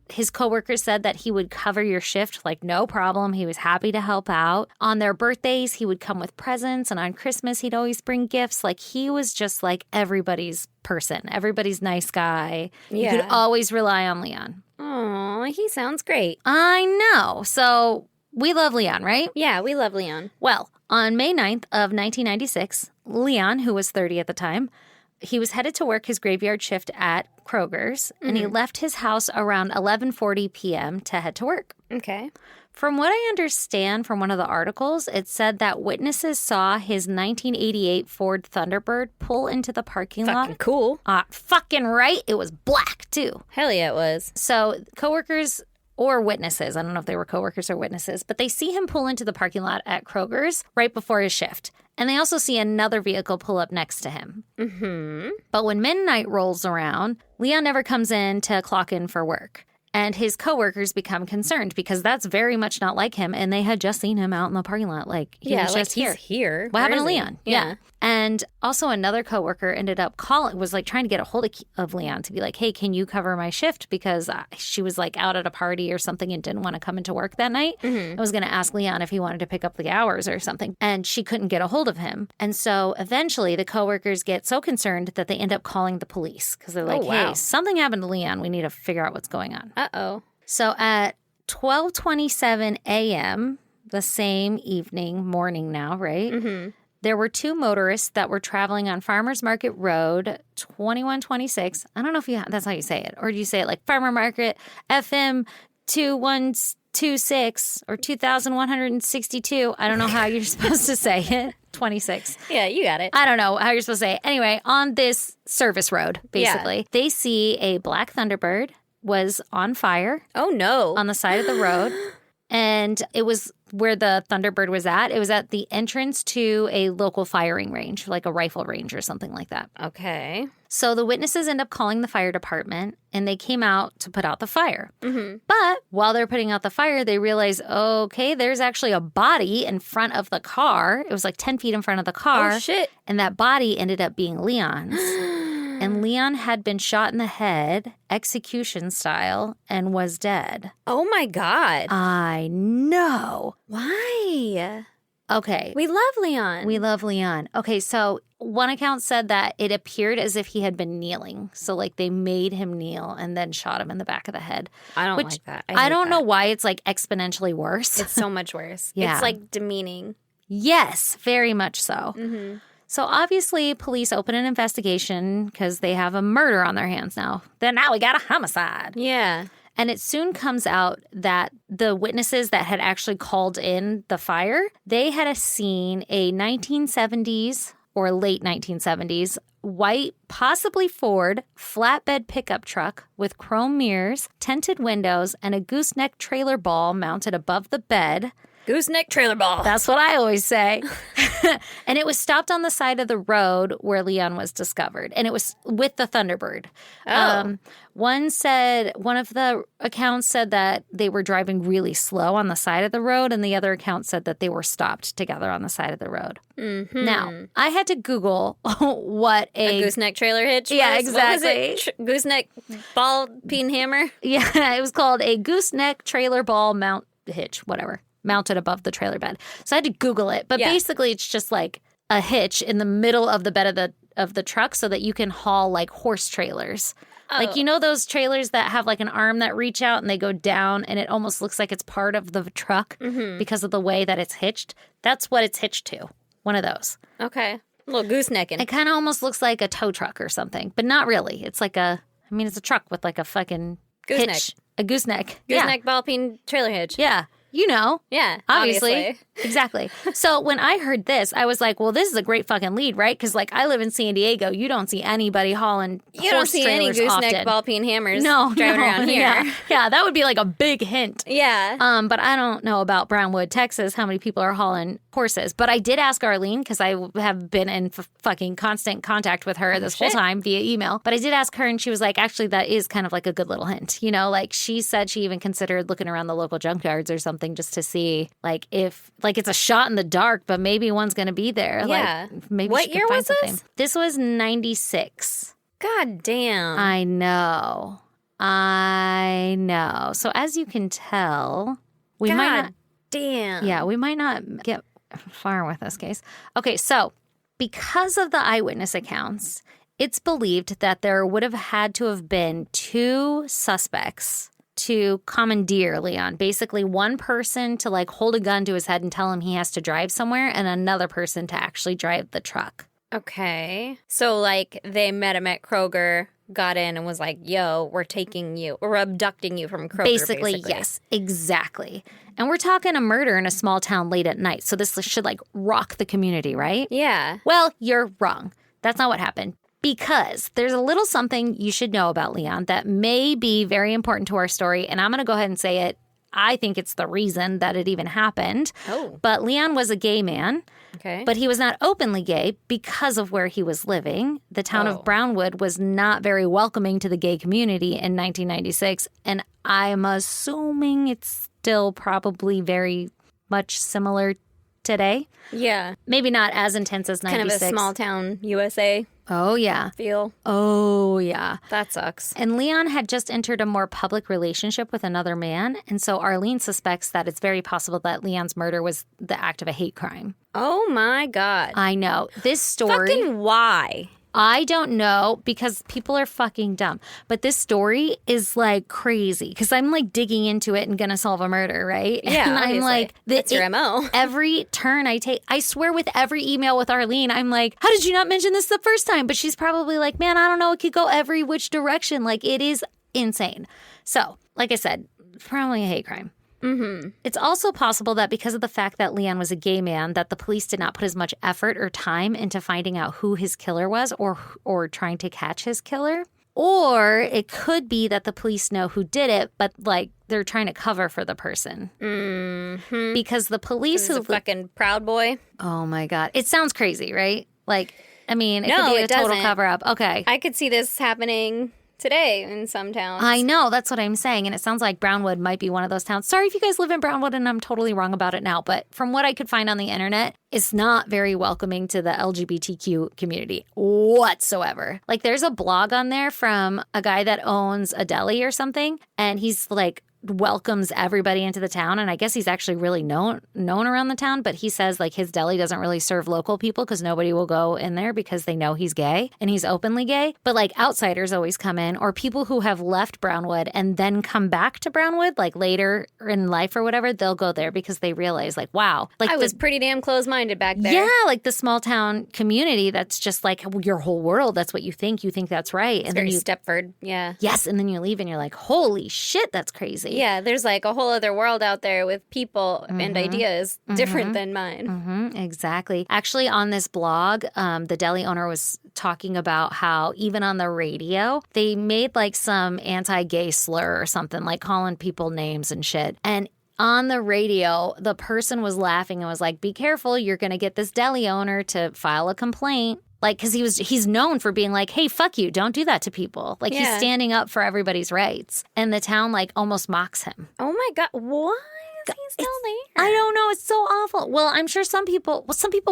his coworkers said that he would cover your shift like no problem. He was happy to help out. On their birthdays, he would come with presents, and on Christmas, he'd always bring gifts. Like, he was just like everybody's person, everybody's nice guy. You could always rely on Leon. Oh, he sounds great. I know. So we love Leon, right? Yeah, we love Leon. Well, on May 9th of 1996, Leon, who was 30 at the time, he was headed to work his graveyard shift at Kroger's, and he left his house around 11:40 p.m. to head to work. Okay. From what I understand from one of the articles, it said that witnesses saw his 1988 Ford Thunderbird pull into the parking lot. Fucking cool. Fucking right. It was black, too. Hell yeah, it was. So coworkers or witnesses, I don't know if they were coworkers or witnesses, but they see him pull into the parking lot at Kroger's right before his shift. And they also see another vehicle pull up next to him. Mm-hmm. But when midnight rolls around, Leon never comes in to clock in for work. And his coworkers become concerned because that's very much not like him. And they had just seen him out in the parking lot. Like, he was just he's here. What happened to Where is he? Leon? Yeah. And also another coworker ended up was like trying to get a hold of Leon to be like, hey, can you cover my shift? Because she was like out at a party or something and didn't want to come into work that night. I was going to ask Leon if he wanted to pick up the hours or something. And she couldn't get a hold of him. And so eventually the coworkers get so concerned that they end up calling the police because they're like, hey, something happened to Leon. We need to figure out what's going on. Uh-oh. So at 12:27 a.m., the same morning now, right? Mm-hmm. There were two motorists that were traveling on Farmers Market Road, 2126. I don't know if that's how you say it. Or do you say it like Farmer Market FM 2126 or 2162? I don't know how you're supposed to say it. 26. Yeah, you got it. I don't know how you're supposed to say it. Anyway, on this service road, basically, they see a black Thunderbird was on fire. Oh, no. On the side of the road. And it was where the Thunderbird was at. It was at the entrance to a local firing range, like a rifle range or something like that. Okay. So the witnesses end up calling the fire department, and they came out to put out the fire. Mm-hmm. But while they're putting out the fire, they realize, okay, there's actually a body in front of the car. It was like 10 feet in front of the car. Oh, shit. And that body ended up being Leon's. And Leon had been shot in the head, execution style, and was dead. Oh, my God. I know. Why? Okay. We love Leon. We love Leon. Okay, so one account said that it appeared as if he had been kneeling. So, like, they made him kneel and then shot him in the back of the head. I don't like that. I don't know why it's, like, exponentially worse. It's so much worse. Yeah. It's, like, demeaning. Yes, very much so. Mm-hmm. So obviously, police open an investigation because they have a murder on their hands now. Then now we got a homicide. Yeah. And it soon comes out that the witnesses that had actually called in the fire, they had seen a 1970s or late 1970s white, possibly Ford, flatbed pickup truck with chrome mirrors, tinted windows, and a gooseneck trailer ball mounted above the bed. Gooseneck trailer ball. That's what I always say. And it was stopped on the side of the road where Leon was discovered. And it was with the Thunderbird. Oh. One of the accounts said that they were driving really slow on the side of the road. And the other account said that they were stopped together on the side of the road. Mm-hmm. Now, I had to Google what a gooseneck trailer hitch was? Yeah, exactly. What was it? Gooseneck ball peen hammer? Yeah, it was called a gooseneck trailer ball mount hitch, whatever. Mounted above the trailer bed. So I had to Google it. But basically it's just like a hitch in the middle of the bed of the truck so that you can haul like horse trailers. Oh. Like, you know those trailers that have like an arm that reach out and they go down and it almost looks like it's part of the truck because of the way that it's hitched? That's what it's hitched to. One of those. Okay. A little goosenecking. It kind of almost looks like a tow truck or something, but not really. It's like it's a truck with like a fucking gooseneck. Hitch. A gooseneck. Gooseneck ball peen trailer hitch. Yeah. You know. Yeah, obviously. Exactly. So when I heard this, I was like, well, this is a great fucking lead, right? Because, like, I live in San Diego. You don't see anybody hauling You don't see any gooseneck ball peen hammers driving around here. Yeah, that would be like a big hint. Yeah. But I don't know about Brownwood, Texas, how many people are hauling horses. But I did ask Arlene, because I have been in fucking constant contact with her this whole time via email. But I did ask her, and she was like, actually, that is kind of like a good little hint. You know, like, she said she even considered looking around the local junkyards or something something just to see, like, if, like, it's a shot in the dark, but maybe one's going to be there. Yeah. Like, maybe What she could year find was this? something. This was 96. God damn. I know. So as you can tell, we might not. Damn. Yeah, we might not get far with this case. Okay, so because of the eyewitness accounts, it's believed that there would have had to have been 2 suspects to commandeer Leon. Basically, one person to like hold a gun to his head and tell him he has to drive somewhere, and another person to actually drive the truck. Okay. So, like, they met him at Kroger, got in and was like, yo, we're abducting you from Kroger, basically. Yes, exactly. And we're talking a murder in a small town late at night. So this should, like, rock the community, right? Yeah. Well, you're wrong. That's not what happened. Because there's a little something you should know about Leon that may be very important to our story. And I'm going to go ahead and say it. I think it's the reason that it even happened. Oh. But Leon was a gay man. Okay. But he was not openly gay because of where he was living. The town of Brownwood was not very welcoming to the gay community in 1996. And I'm assuming it's still probably very much similar today. Yeah. Maybe not as intense as 96. Kind of a small town USA Oh, yeah. feel. Oh, yeah. That sucks. And Leon had just entered a more public relationship with another man. And so Arlene suspects that it's very possible that Leon's murder was the act of a hate crime. Oh, my God. I know. This story... Fucking why? I don't know because people are fucking dumb. But this story is like crazy because I'm like digging into it and gonna solve a murder, right? Yeah, and obviously. I'm like, That's your MO. Every turn I take, I swear with every email with Arlene, I'm like, how did you not mention this the first time? But she's probably like, man, I don't know. It could go every which direction. Like, it is insane. So, like I said, probably a hate crime. Mm-hmm. It's also possible that because of the fact that Leon was a gay man, that the police did not put as much effort or time into finding out who his killer was or trying to catch his killer. Or it could be that the police know who did it, but like they're trying to cover for the person. Mm-hmm. Because the police who... a fucking Proud Boy. Oh my God. It sounds crazy, right? Like, I mean, it No, could be a it total doesn't. cover up. Okay. I could see this happening today in some towns. I know. That's what I'm saying. And it sounds like Brownwood might be one of those towns. Sorry if you guys live in Brownwood and I'm totally wrong about it now. But from what I could find on the internet, it's not very welcoming to the LGBTQ community whatsoever. Like, there's a blog on there from a guy that owns a deli or something. And he's like, welcomes everybody into the town, and I guess he's actually really known around the town, but he says like his deli doesn't really serve local people because nobody will go in there because they know he's gay and he's openly gay, but like outsiders always come in, or people who have left Brownwood and then come back to Brownwood like later in life or whatever, they'll go there because they realize like, wow, like I was pretty damn close-minded back there. Yeah, like the small town community that's just like your whole world. That's what you think that's right. It's and very then you Stepford, yeah. Yes, and then you leave and you're like, holy shit, that's crazy. Yeah, there's like a whole other world out there with people and ideas different than mine. Exactly. Actually, on this blog, the deli owner was talking about how even on the radio, they made like some anti-gay slur or something, like calling people names and shit. And on the radio, the person was laughing and was like, be careful, you're going to get this deli owner to file a complaint. Like, because he's known for being like, hey, fuck you, don't do that to people. Like, he's standing up for everybody's rights. And the town, like, almost mocks him. Oh, my God. Why is he still there? I don't know. It's so awful. Well, I'm sure some people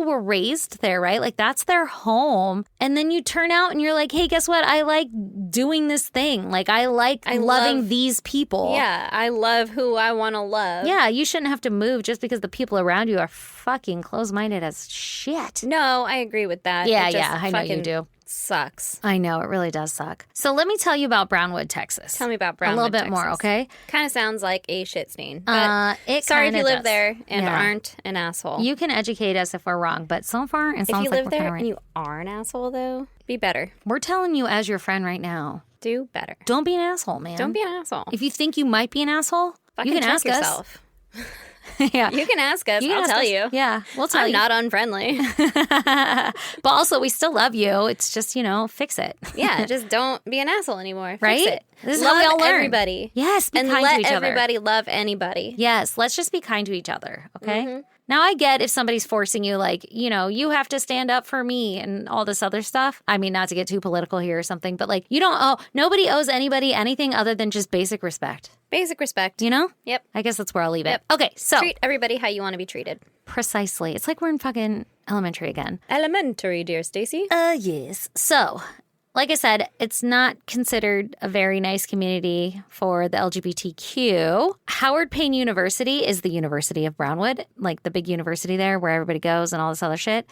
were raised there, right? Like, that's their home. And then you turn out and you're like, hey, guess what? I like doing this thing. Like, I loving these people. Yeah, I love who I want to love. Yeah, you shouldn't have to move just because the people around you are fucking close-minded as shit. No, I agree with that. Yeah, I know you do. Sucks. I know, it really does suck. So let me tell you about Brownwood, Texas. Tell me about Brownwood, a little bit Texas. more, okay? Kind of sounds like a shit stain. But sorry if kinda you live does. there and Yeah. aren't an asshole. You can educate us if we're wrong, but so far it if sounds you like live we're there kinda and right. you are an asshole, though, be better. We're telling you as your friend right now. Do better. Don't be an asshole, man. Don't be an asshole. If you think you might be an asshole, Fucking you can check ask yourself. us. Yeah. You can ask us. You can I'll ask tell us. you. Yeah, we'll tell I'm you. not unfriendly. But also, we still love you. It's just, fix it. Yeah, just don't be an asshole anymore. Right? Fix it. This is love how we all learn. everybody. Yes, be and kind let to each other. everybody love anybody. Yes, let's just be kind to each other, okay? Now, I get if somebody's forcing you, like, you know, you have to stand up for me and all this other stuff. I mean, not to get too political here or something, but like, nobody owes anybody anything other than just basic respect. Basic respect. You know? Yep. I guess that's where I'll leave Yep. it. Okay, so. Treat everybody how you want to be treated. Precisely. It's like we're in fucking elementary again. Elementary, dear Stacy. Yes. So, like I said, it's not considered a very nice community for the LGBTQ. Howard Payne University is the University of Brownwood, like the big university there where everybody goes and all this other shit.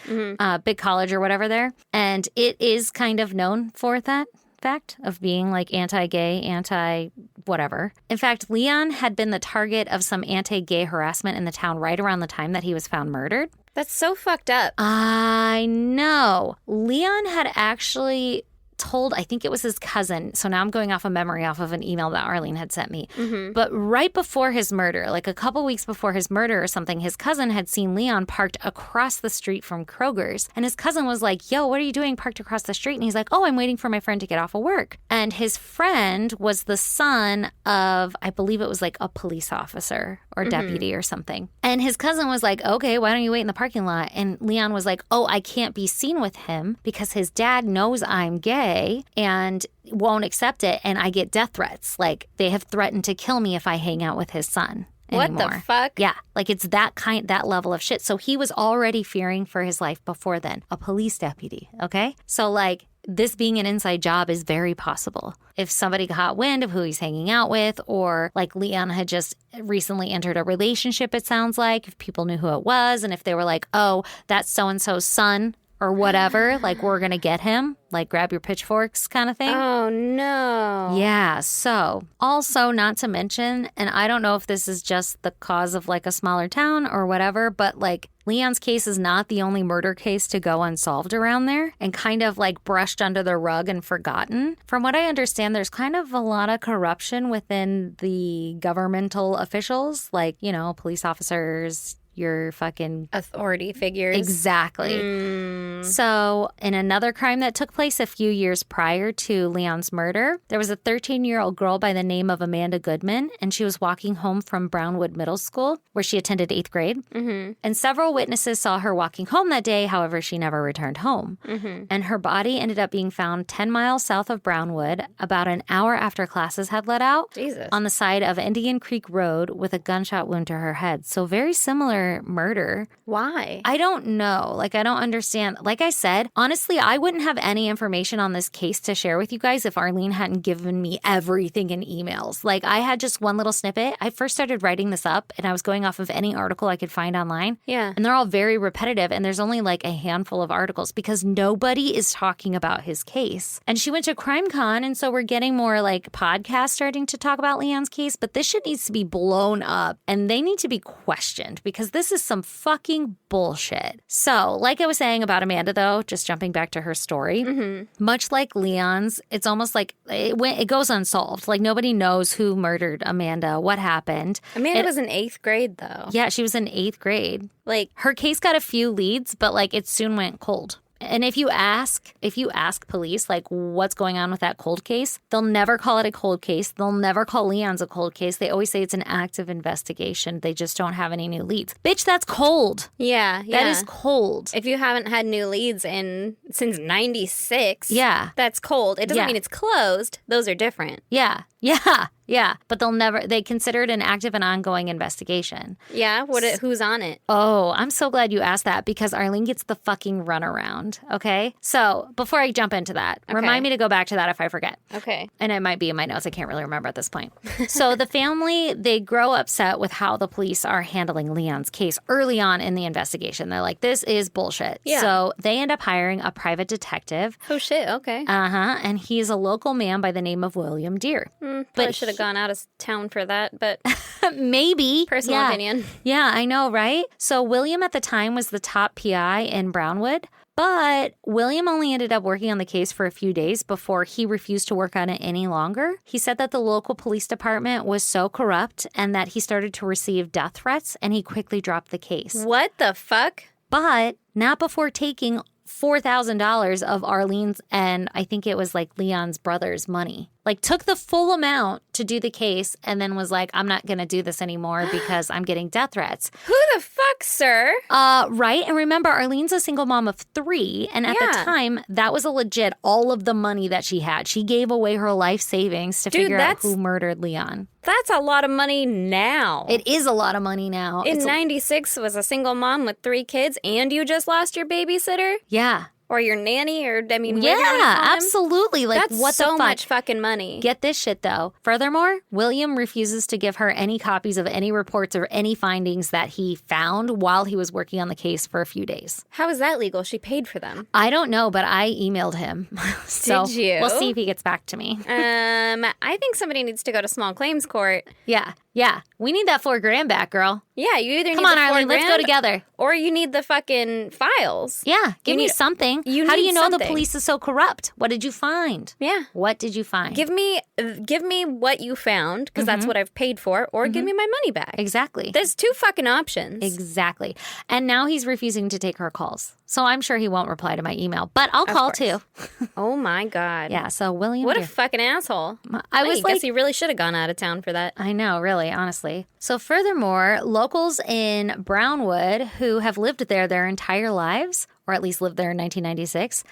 Big college or whatever there. And it is kind of known for that fact of being like anti-gay, anti-whatever. In fact, Leon had been the target of some anti-gay harassment in the town right around the time that he was found murdered. That's so fucked up. I know. Leon had actually told, I think it was his cousin. So now I'm going off of memory off of an email that Arlene had sent me. But right before his murder, like a couple weeks before his murder or something, his cousin had seen Leon parked across the street from Kroger's. And his cousin was like, yo, what are you doing parked across the street? And he's like, oh, I'm waiting for my friend to get off of work. And his friend was the son of, I believe it was like a police officer or deputy or something. And his cousin was like, okay, why don't you wait in the parking lot? And Leon was like, oh, I can't be seen with him because his dad knows I'm gay and won't accept it, and I get death threats. Like, they have threatened to kill me if I hang out with his son anymore. What the fuck? Yeah, like it's that level of shit. So he was already fearing for his life before then. A police deputy, okay? So like, this being an inside job is very possible. If somebody got wind of who he's hanging out with, or like Leon had just recently entered a relationship, it sounds like, if people knew who it was, and if they were like, oh, that's so-and-so's son, or whatever, like, we're going to get him, like, grab your pitchforks kind of thing. Oh, no. Yeah, so also not to mention, and I don't know if this is just the cause of, like, a smaller town or whatever, but, like, Leon's case is not the only murder case to go unsolved around there and kind of, like, brushed under the rug and forgotten. From what I understand, there's kind of a lot of corruption within the governmental officials, like, you know, police officers, your fucking authority figures. Exactly. So in another crime that took place a few years prior to Leon's murder, there was a 13-year-old girl by the name of Amanda Goodman, and she was walking home from Brownwood Middle School, where she attended 8th grade. And several witnesses saw her walking home that day. However, she never returned home. And her body ended up being found 10 miles south of Brownwood, about an hour after classes had let out, Jesus. on the side of Indian Creek Road with a gunshot wound to her head. So very similar murder. Why? I don't know. Like, I don't understand. Like I said, honestly, I wouldn't have any information on this case to share with you guys if Arlene hadn't given me everything in emails. Like, I had just one little snippet. I first started writing this up, and I was going off of any article I could find online. Yeah. And they're all very repetitive, and there's only like a handful of articles because nobody is talking about his case. And she went to CrimeCon, and so we're getting more like podcasts starting to talk about Leon's case, but this shit needs to be blown up, and they need to be questioned because this is some fucking bullshit. So, like I was saying about Amanda, though, just jumping back to her story, much like Leon's, it's almost like it goes unsolved. Like, nobody knows who murdered Amanda, what happened. Amanda was in 8th grade, though. Yeah, she was in 8th grade. Like, her case got a few leads, but like it soon went cold. And if you ask police, like, what's going on with that cold case, they'll never call it a cold case. They'll never call Leon's a cold case. They always say it's an active investigation. They just don't have any new leads. Bitch, that's cold. Yeah. That is cold. If you haven't had new leads since 96, Yeah. that's cold. It doesn't Yeah. mean it's closed. Those are different. Yeah. But they consider it an active and ongoing investigation. Yeah? Who's on it? Oh, I'm so glad you asked that because Arlene gets the fucking runaround, okay? So before I jump into that, remind me to go back to that if I forget. Okay. And it might be in my notes. I can't really remember at this point. So the family, they grow upset with how the police are handling Leon's case early on in the investigation. They're like, this is bullshit. Yeah. So they end up hiring a private detective. Oh, shit. Okay. And he's a local man by the name of William Deere. But I should have gone out of town for that, but Maybe. personal opinion. Yeah, I know, right? So William at the time was the top PI in Brownwood, but William only ended up working on the case for a few days before he refused to work on it any longer. He said that the local police department was so corrupt and that he started to receive death threats, and he quickly dropped the case. What the fuck? But not before taking $4,000 of Arlene's and I think it was like Leon's brother's money. Like took the full amount to do the case and then was like, I'm not going to do this anymore because I'm getting death threats. Who the fuck, sir? Right. And remember, Arlene's a single mom of 3. And at the time, that was a legit all of the money that she had. She gave away her life savings to figure out who murdered Leon. That's a lot of money now. It is a lot of money now. In 96, was a single mom with 3 kids and you just lost your babysitter? Yeah. Or your nanny, or I mean, yeah, absolutely. Like, that's what the fuck? So much fucking money. Get this shit though. Furthermore, William refuses to give her any copies of any reports or any findings that he found while he was working on the case for a few days. How is that legal? She paid for them. I don't know, but I emailed him. So did you? We'll see if he gets back to me. I think somebody needs to go to small claims court. Yeah. We need that $4,000 back, girl. Yeah, you either Come need on, the Arlene, let's go together. Or you need the fucking files. Yeah, give me something. How do you know the police is so corrupt? What did you find? Yeah. What did you find? Give me what you found, because that's what I've paid for, or give me my money back. Exactly. There's 2 fucking options. Exactly. And now he's refusing to take her calls. So I'm sure he won't reply to my email, but I'll call too. Oh my God. Yeah, so William. What a fucking asshole. I guess he really should have gone out of town for that. I know, really, honestly. So furthermore, locals in Brownwood who have lived there their entire lives, or at least lived there in 1996,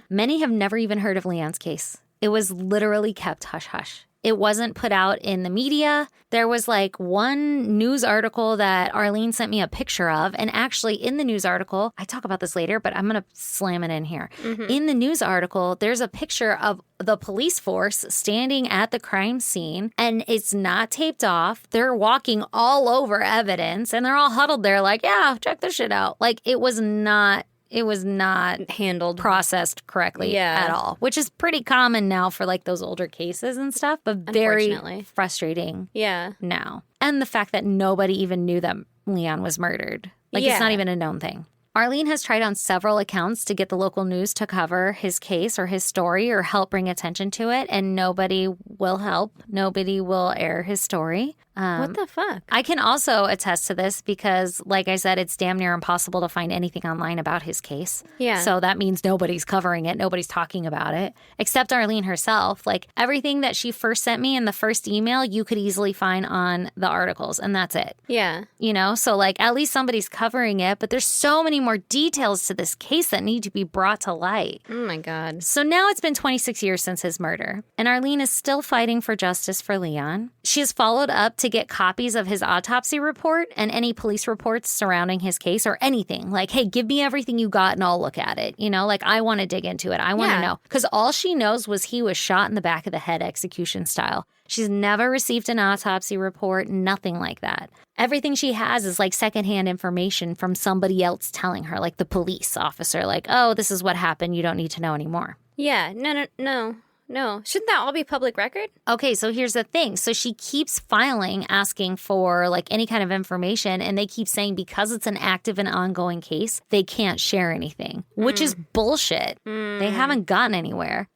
many have never even heard of Leon's case. It was literally kept hush-hush. It wasn't put out in the media. There was like one news article that Arlene sent me a picture of. And actually in the news article, I talk about this later, but I'm going to slam it in here. In the news article, there's a picture of the police force standing at the crime scene and it's not taped off. They're walking all over evidence and they're all huddled there like, yeah, check this shit out. Like it was not handled, processed correctly at all, which is pretty common now for like those older cases and stuff, but very frustrating now. And the fact that nobody even knew that Leon was murdered. Like it's not even a known thing. Arlene has tried on several accounts to get the local news to cover his case or his story or help bring attention to it, and nobody will help. Nobody will air his story. What the fuck? I can also attest to this because, like I said, it's damn near impossible to find anything online about his case. Yeah. So that means nobody's covering it. Nobody's talking about it, except Arlene herself. Like, everything that she first sent me in the first email, you could easily find on the articles, and that's it. Yeah. You know? So, like, at least somebody's covering it, but there's so many more details to this case that need to be brought to light. Oh, my God. So now it's been 26 years since his murder, and Arlene is still fighting for justice for Leon. She has followed up to get copies of his autopsy report and any police reports surrounding his case or anything. Like, hey, give me everything you got and I'll look at it. You know, like, I want to dig into it. I want to know. Because all she knows was he was shot in the back of the head, execution style. She's never received an autopsy report, nothing like that. Everything she has is like secondhand information from somebody else telling her, like the police officer, like, oh, this is what happened. You don't need to know anymore. Yeah, no. Shouldn't that all be public record? Okay, so here's the thing. So she keeps filing, asking for like any kind of information, and they keep saying because it's an active and ongoing case, they can't share anything, which is bullshit. They haven't gotten anywhere.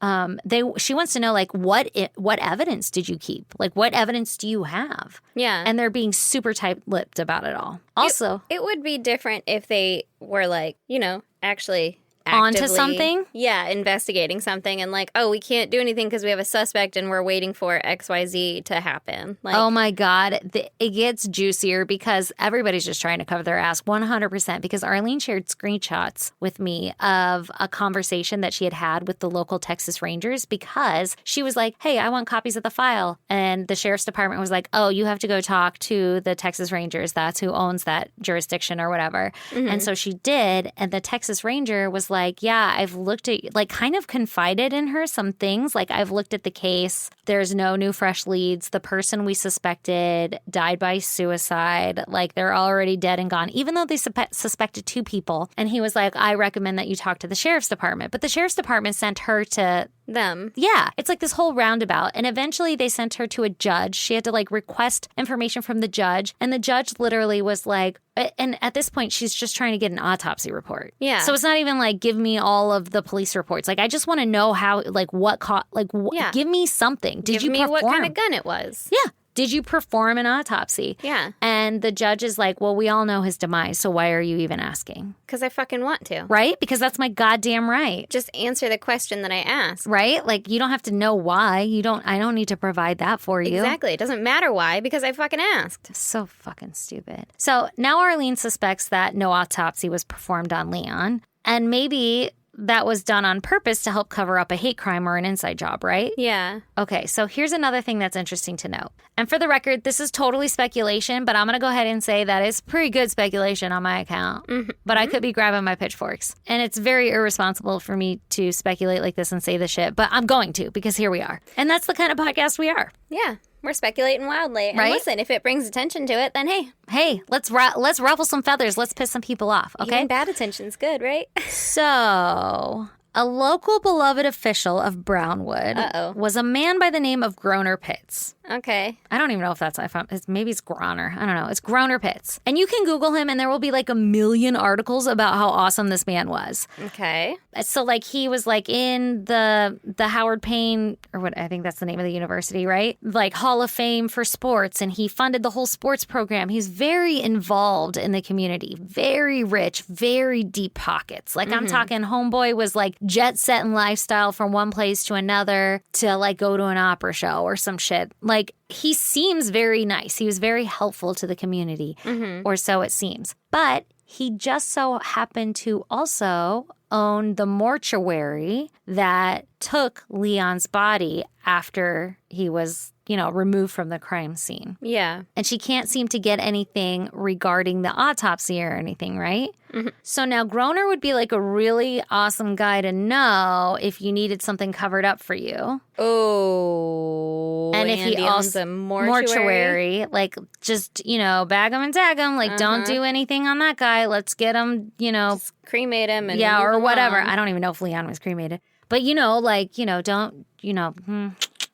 She wants to know like what evidence did you keep? Like what evidence do you have? Yeah. And they're being super tight-lipped about it all. Also, it would be different if they were like, you know, actually onto something? Yeah, investigating something and like, oh, we can't do anything because we have a suspect and we're waiting for XYZ to happen. Like, oh my God. It gets juicier because everybody's just trying to cover their ass 100% because Arlene shared screenshots with me of a conversation that she had with the local Texas Rangers because she was like, hey, I want copies of the file. And the sheriff's department was like, oh, you have to go talk to the Texas Rangers. That's who owns that jurisdiction or whatever. And so she did. And the Texas Ranger was like, yeah, I've looked at, like, kind of confided in her some things. Like, I've looked at the case. There's no new fresh leads. The person we suspected died by suicide. Like, they're already dead and gone, even though they suspected 2 people. And he was like, I recommend that you talk to the sheriff's department. But the sheriff's department sent her to them. Yeah. It's like this whole roundabout. And eventually they sent her to a judge. She had to like request information from the judge. And the judge literally was like, and at this point, she's just trying to get an autopsy report. Yeah. So it's not even like, give me all of the police reports. Like, I just want to know how, like, what caught, like, give me something. Did give you me perform? what kind of gun it was. Yeah. did you perform an autopsy? Yeah. And the judge is like, well, we all know his demise, so why are you even asking? Because I fucking want to. Right? Because that's my goddamn right. Just answer the question that I asked. Right? Like, you don't have to know why. I don't need to provide that for you. Exactly. It doesn't matter why, because I fucking asked. So fucking stupid. So now Arlene suspects that no autopsy was performed on Leon. And maybe that was done on purpose to help cover up a hate crime or an inside job, right? Yeah. Okay, so here's another thing that's interesting to note. And for the record, this is totally speculation, but I'm going to go ahead and say that it's pretty good speculation on my account. Mm-hmm. But I could be grabbing my pitchforks. And it's very irresponsible for me to speculate like this and say this shit, but I'm going to, because here we are. And that's the kind of podcast we are. Yeah. We're speculating wildly. And right? listen, if it brings attention to it, then hey, let's ruffle some feathers. Let's piss some people off, okay? Even bad attention's good, right? So, a local beloved official of Brownwood was a man by the name of Groner Pitts. Okay. I don't even know if that's, maybe it's Groner. I don't know. It's Groner Pitts. And you can Google him and there will be like a million articles about how awesome this man was. Okay. So like he was like in the Howard Payne, or what, I think that's the name of the university, right? Like Hall of Fame for sports, and he funded the whole sports program. He's very involved in the community, very rich, very deep pockets. Like I'm talking homeboy was like jet setting lifestyle from one place to another to like go to an opera show or some shit. Like he seems very nice. He was very helpful to the community, or so it seems. But he just so happened to also own the mortuary that took Leon's body after he was, removed from the crime scene. Yeah. And she can't seem to get anything regarding the autopsy or anything, right? Mm-hmm. So now Groner would be like a really awesome guy to know if you needed something covered up for you. Oh. And if he also owns a mortuary, like just, bag him and tag him. Like don't do anything on that guy. Let's get him, Just cremate him and or move whatever. along. I don't even know if Leon was cremated. But, don't,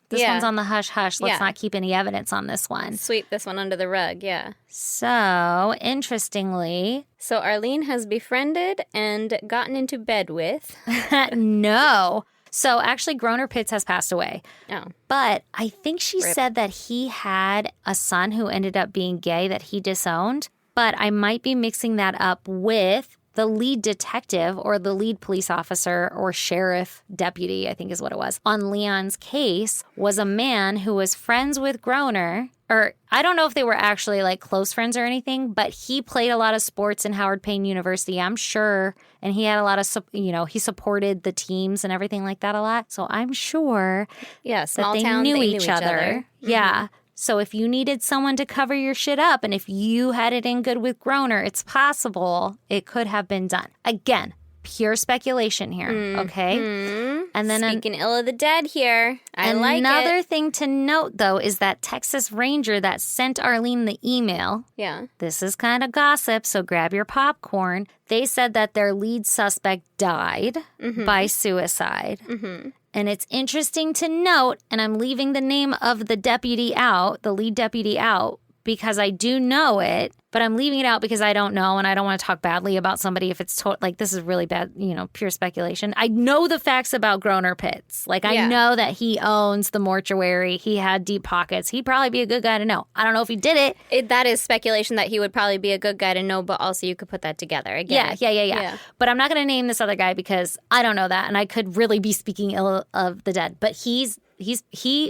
this one's on the hush-hush. Let's not keep any evidence on this one. Sweep this one under the rug, yeah. So, interestingly... So Arlene has befriended and gotten into bed with... No. So, actually, Groner Pitts has passed away. Oh. But I think she Rip. said that he had a son who ended up being gay that he disowned. But I might be mixing that up with... the lead detective or the lead police officer or sheriff deputy, I think is what it was, on Leon's case was a man who was friends with Groner. Or I don't know if they were actually like close friends or anything, but he played a lot of sports in Howard Payne University, I'm sure. And he had a lot of, he supported the teams and everything like that a lot. So I'm sure small that they town, knew they each other. Yeah. So if you needed someone to cover your shit up and if you had it in good with Groner, it's possible it could have been done. Again, pure speculation here, okay? And then Speaking ill of the dead here. I like it. Another thing to note, though, is that Texas Ranger that sent Arlene the email, this is kind of gossip, so grab your popcorn. They said that their lead suspect died by suicide. And it's interesting to note, and I'm leaving the name of the deputy out, the lead deputy out, because I do know it, but I'm leaving it out because I don't know, and I don't want to talk badly about somebody if it's like this is really bad, pure speculation. I know the facts about Groner Pitts. Like, I know that he owns the mortuary. He had deep pockets. He'd probably be a good guy to know. I don't know if he did it. That is speculation that he would probably be a good guy to know, but also you could put that together. Again. Yeah. But I'm not going to name this other guy because I don't know that, and I could really be speaking ill of the dead. But he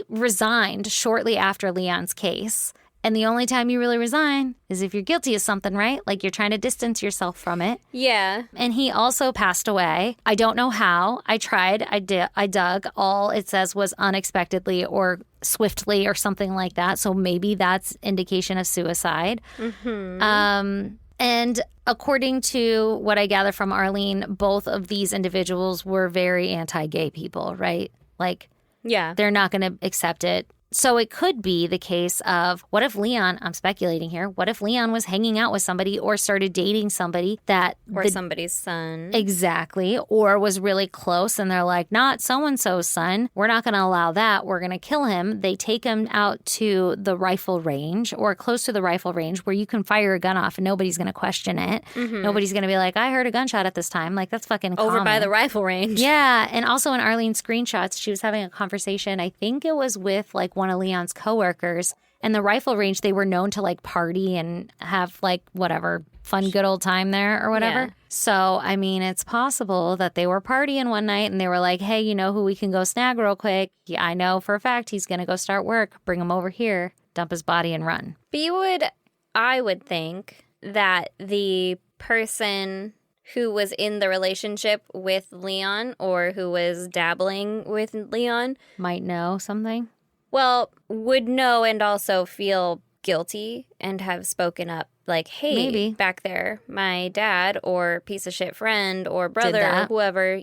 resigned shortly after Leon's case. And the only time you really resign is if you're guilty of something, right? Like you're trying to distance yourself from it. Yeah. And he also passed away. I don't know how. I tried. I dug. All it says was unexpectedly or swiftly or something like that. So maybe that's indication of suicide. And according to what I gather from Arlene, both of these individuals were very anti-gay people, right? Like, they're not going to accept it. So it could be the case of what if Leon, I'm speculating here, what if Leon was hanging out with somebody or started dating somebody that... Or somebody's son. Exactly. Or was really close and they're like, not so-and-so's son. We're not going to allow that. We're going to kill him. They take him out to the rifle range or close to the rifle range where you can fire a gun off and nobody's going to question it. Nobody's going to be like, I heard a gunshot at this time. Like, that's fucking Over common. by the rifle range. Yeah. And also in Arlene's screenshots, she was having a conversation. I think it was with like one of Leon's coworkers. And the rifle range, they were known to like party and have like whatever fun, good old time there or whatever. Yeah. So, I mean, it's possible that they were partying one night and they were like, hey, you know who we can go snag real quick? Yeah, I know for a fact he's going to go start work. Bring him over here, dump his body and run. But I would think that the person who was in the relationship with Leon or who was dabbling with Leon Might know something. well, would know and also feel guilty and have spoken up like, hey, Maybe. back there, my dad or piece of shit friend or brother or that. whoever,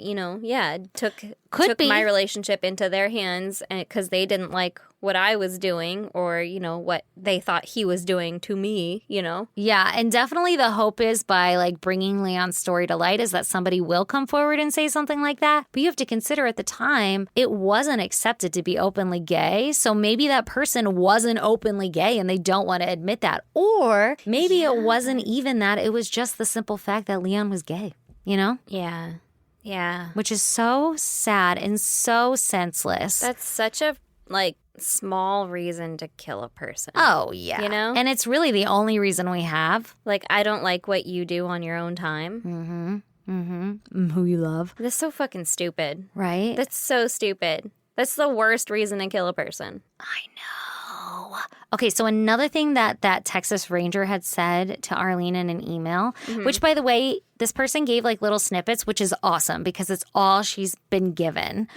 took be. my relationship into their hands because they didn't like what I was doing or, what they thought he was doing to me, Yeah, and definitely the hope is by like bringing Leon's story to light is that somebody will come forward and say something like that. But you have to consider at the time, it wasn't accepted to be openly gay. So maybe that person wasn't openly gay and they don't want to admit that. Or maybe it wasn't even that. It was just the simple fact that Leon was gay, Yeah. Yeah. Which is so sad and so senseless. That's such a, small reason to kill a person. Oh, yeah. And it's really the only reason we have. Like, I don't like what you do on your own time. Who you love. That's so fucking stupid. Right? That's so stupid. That's the worst reason to kill a person. I know. Okay, so another thing that Texas Ranger had said to Arlene in an email, which, by the way, this person gave like little snippets, which is awesome because it's all she's been given.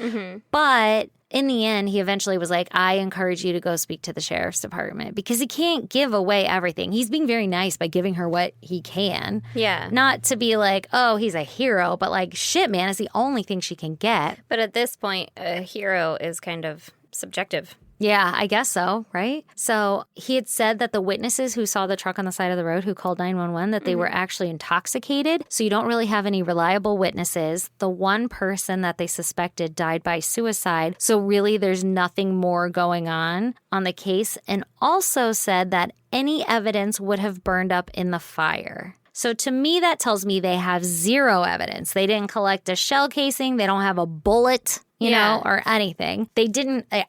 But in the end, he eventually was like, I encourage you to go speak to the sheriff's department because he can't give away everything. He's being very nice by giving her what he can. Yeah. Not to be like, oh, he's a hero, but like, shit, man, it's the only thing she can get. But at this point, a hero is kind of subjective. Yeah, I guess so, right? So he had said that the witnesses who saw the truck on the side of the road who called 911, that they were actually intoxicated. So you don't really have any reliable witnesses. The one person that they suspected died by suicide. So really there's nothing more going on the case. And also said that any evidence would have burned up in the fire. So to me, that tells me they have zero evidence. They didn't collect a shell casing. They don't have a bullet. Or anything. They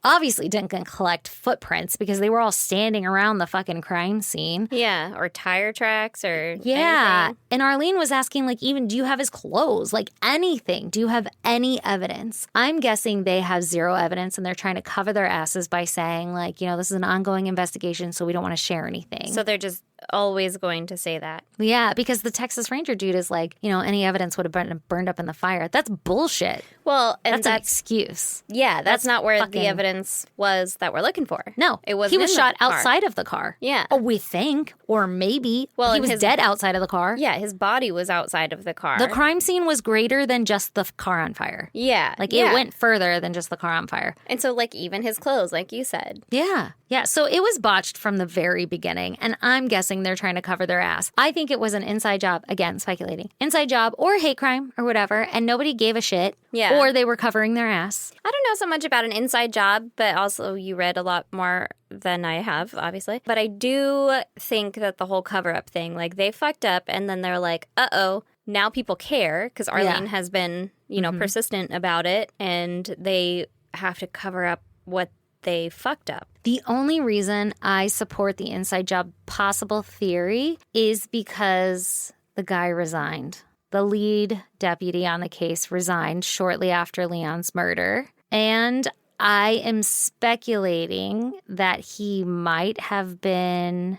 obviously didn't collect footprints because they were all standing around the fucking crime scene. Yeah, or tire tracks or Yeah. anything. And Arlene was asking, like, even, do you have his clothes? Like, anything. Do you have any evidence? I'm guessing they have zero evidence and they're trying to cover their asses by saying, like, this is an ongoing investigation, so we don't want to share anything. So they're just always going to say that. Yeah, because the Texas Ranger dude is like, any evidence would have been burned up in the fire. That's bullshit. Well, and That's an excuse. yeah, that's not where fucking- the evidence was that we're looking for. No, it wasn't. He was in the shot car. outside of the car. Yeah. Oh, we think, or maybe. Well, he and was his- dead outside of the car. Yeah, his body was outside of the car. The crime scene was greater than just the car on fire. Yeah. Like yeah. it went further than just the car on fire. And so, even his clothes, like you said. Yeah. Yeah. So it was botched from the very beginning. And I'm guessing they're trying to cover their ass. I think it was an inside job. Again, speculating. Inside job or hate crime or whatever. And nobody gave a shit. Yeah. Or they were covering their ass. I don't know so much about an inside job, but also you read a lot more than I have, obviously. But I do think that the whole cover up thing, they fucked up and then they're like, uh-oh, now people care because Arlene has been, persistent about it and they have to cover up what they fucked up. The only reason I support the inside job possible theory is because the guy resigned. The lead deputy on the case resigned shortly after Leon's murder. And I am speculating that he might have been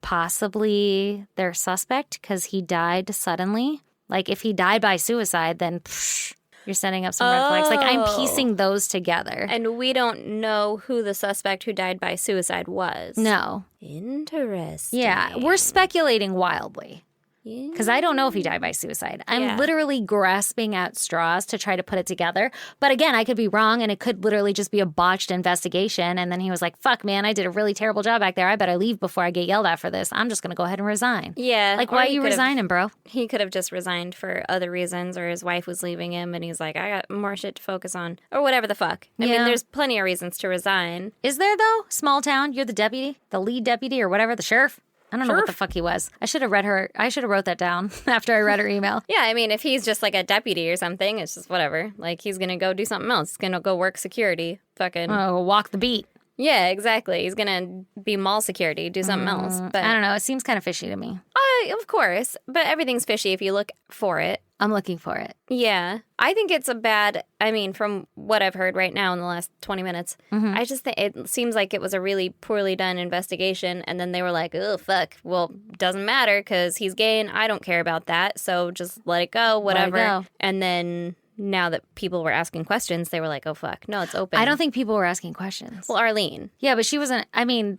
possibly their suspect because he died suddenly. Like if he died by suicide, then you're setting up some red flags. Like I'm piecing those together. And we don't know who the suspect who died by suicide was. No. Interesting. Yeah, we're speculating wildly. Because I don't know if he died by suicide. I'm literally grasping at straws to try to put it together. But again, I could be wrong and it could literally just be a botched investigation. And then he was like, fuck, man, I did a really terrible job back there. I better leave before I get yelled at for this. I'm just going to go ahead and resign. Yeah. Like, or why are he you could have- resigning, bro? He could have just resigned for other reasons, or his wife was leaving him and he's like, I got more shit to focus on, or whatever the fuck. I mean, there's plenty of reasons to resign. Is there, though? Small town, you're the deputy, the lead deputy, or whatever, the sheriff? I don't know what the fuck he was. I should have wrote that down after I read her email. Yeah, I mean, if he's just like a deputy or something, it's just whatever. Like, he's going to go do something else. He's going to go work security. Fucking. Oh, walk the beat. Yeah, exactly. He's gonna be mall security, do something else. But I don't know. It seems kind of fishy to me. Of course. But everything's fishy if you look for it. I'm looking for it. Yeah. I think it's from what I've heard right now in the last 20 minutes, I just think it seems like it was a really poorly done investigation. And then they were like, oh, fuck. Well, doesn't matter because he's gay and I don't care about that. So just let it go, whatever. go. And then now that people were asking questions, they were like, oh, fuck. No, it's open. I don't think people were asking questions. Well, Arlene. Yeah, but she wasn't. I mean,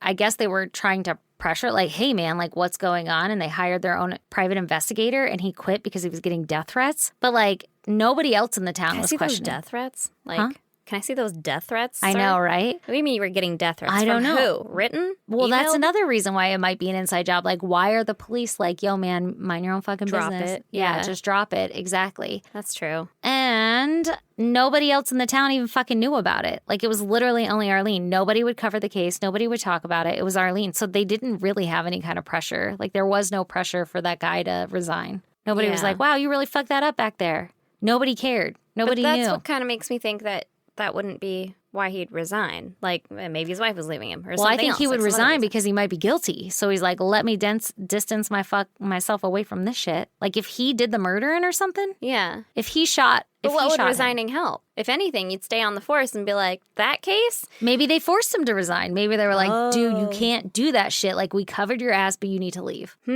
I guess they were trying to pressure, like, hey, man, like, what's going on? And they hired their own private investigator and he quit because he was getting death threats. But, like, nobody else in the town Can I was see those questioning. death threats? Like, Huh? Can I see those death threats? I sir? know, right? What do you mean you were getting death threats? I don't From know. Who? Written? Well, that's Emailed? another reason why it might be an inside job. Like, why are the police like, yo, man, mind your own fucking Drop business? it. Yeah, Yeah. just drop it. Exactly. That's true. And nobody else in the town even fucking knew about it. Like, it was literally only Arlene. Nobody would cover the case. Nobody would talk about it. It was Arlene. So they didn't really have any kind of pressure. Like, there was no pressure for that guy to resign. Nobody was Yeah. like, wow, you really fucked that up back there. Nobody cared. Nobody But that's knew. what kind of makes me think that wouldn't be why he'd resign. Like, maybe his wife was leaving him or Well, something I think else, he would like some other resign reason. because he might be guilty. So he's like, let me distance myself away from this shit. Like, if he did the murdering or something, Yeah. if he shot, But if what he would shot him, resigning help? If anything, you'd stay on the force and be like, that case? maybe they forced him to resign. Maybe they were like, dude, you Oh. can't do that shit. Like, we covered your ass, but you need to leave. We're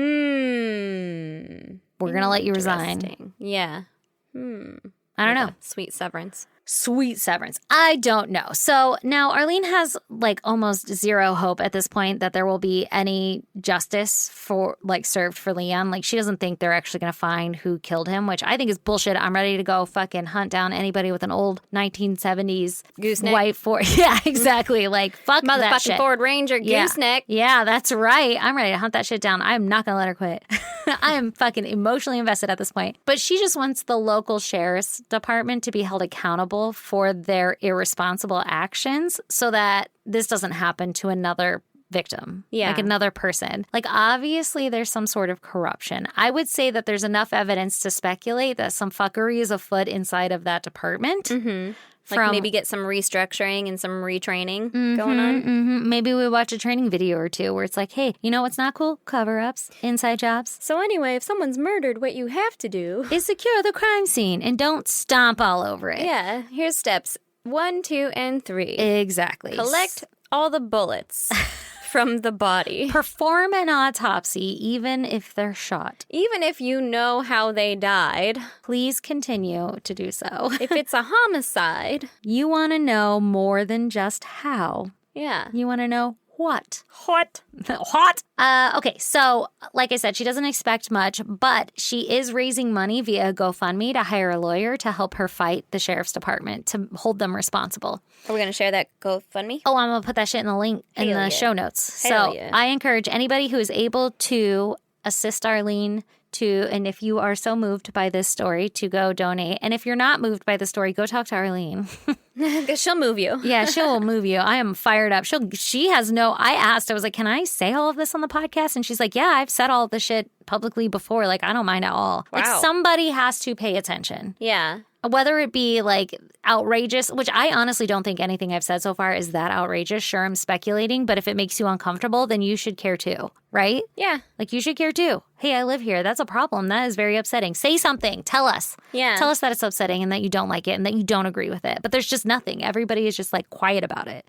going to let you resign. Interesting. Yeah. I don't know. Sweet severance. Sweet severance. I don't know. So now Arlene has like almost zero hope at this point that there will be any justice served for Leon. Like, she doesn't think they're actually going to find who killed him, which I think is bullshit. I'm ready to go fucking hunt down anybody with an old 1970s Gooseneck. white Ford. Yeah, exactly. Like, fuck that Motherfucking shit. Ford Ranger Yeah. gooseneck. Yeah, that's right. I'm ready to hunt that shit down. I'm not going to let her quit. I am fucking emotionally invested at this point. But she just wants the local sheriff's department to be held accountable for their irresponsible actions so that this doesn't happen to another victim. Yeah. Like another person. Like, obviously there's some sort of corruption. I would say that there's enough evidence to speculate that some fuckery is afoot inside of that department. Mm-hmm. Like From- maybe get some restructuring and some retraining going on. Mm-hmm. Maybe we watch a training video or two where it's like, hey, you know what's not cool? Cover-ups, inside jobs. So anyway, if someone's murdered, what you have to do Is secure the crime scene and don't stomp all over it. Yeah, here's steps 1, 2, and 3. Exactly. Collect all the bullets from the body. Perform an autopsy, even if they're shot. Even if you know how they died, Please continue to do so. if it's a homicide, You want to know more than just how. yeah. You want to know what. What? What? Okay, so like I said, she doesn't expect much, but she is raising money via GoFundMe to hire a lawyer to help her fight the sheriff's department to hold them responsible. Are we going to share that GoFundMe? Oh, I'm going to put that shit in the link in Hell the yeah. show notes. Hell So yeah. I encourage anybody who is able to assist Arlene and if you are so moved by this story, to go donate. And if you're not moved by the story, go talk to Arlene. Because she'll move you. Yeah, she'll move you. I am fired up. I asked, I was like, can I say all of this on the podcast? And she's like, yeah, I've said all of this shit publicly before. Like, I don't mind at all. Like, Wow. somebody has to pay attention. Yeah. Whether it be like outrageous, which I honestly don't think anything I've said so far is that outrageous. Sure, I'm speculating, but if it makes you uncomfortable, then you should care too, right? Yeah. Like, you should care too. Hey, I live here. That's a problem. That is very upsetting. Say something. Tell us. Yeah. Tell us that it's upsetting and that you don't like it and that you don't agree with it. But there's just nothing. Everybody is just like quiet about it.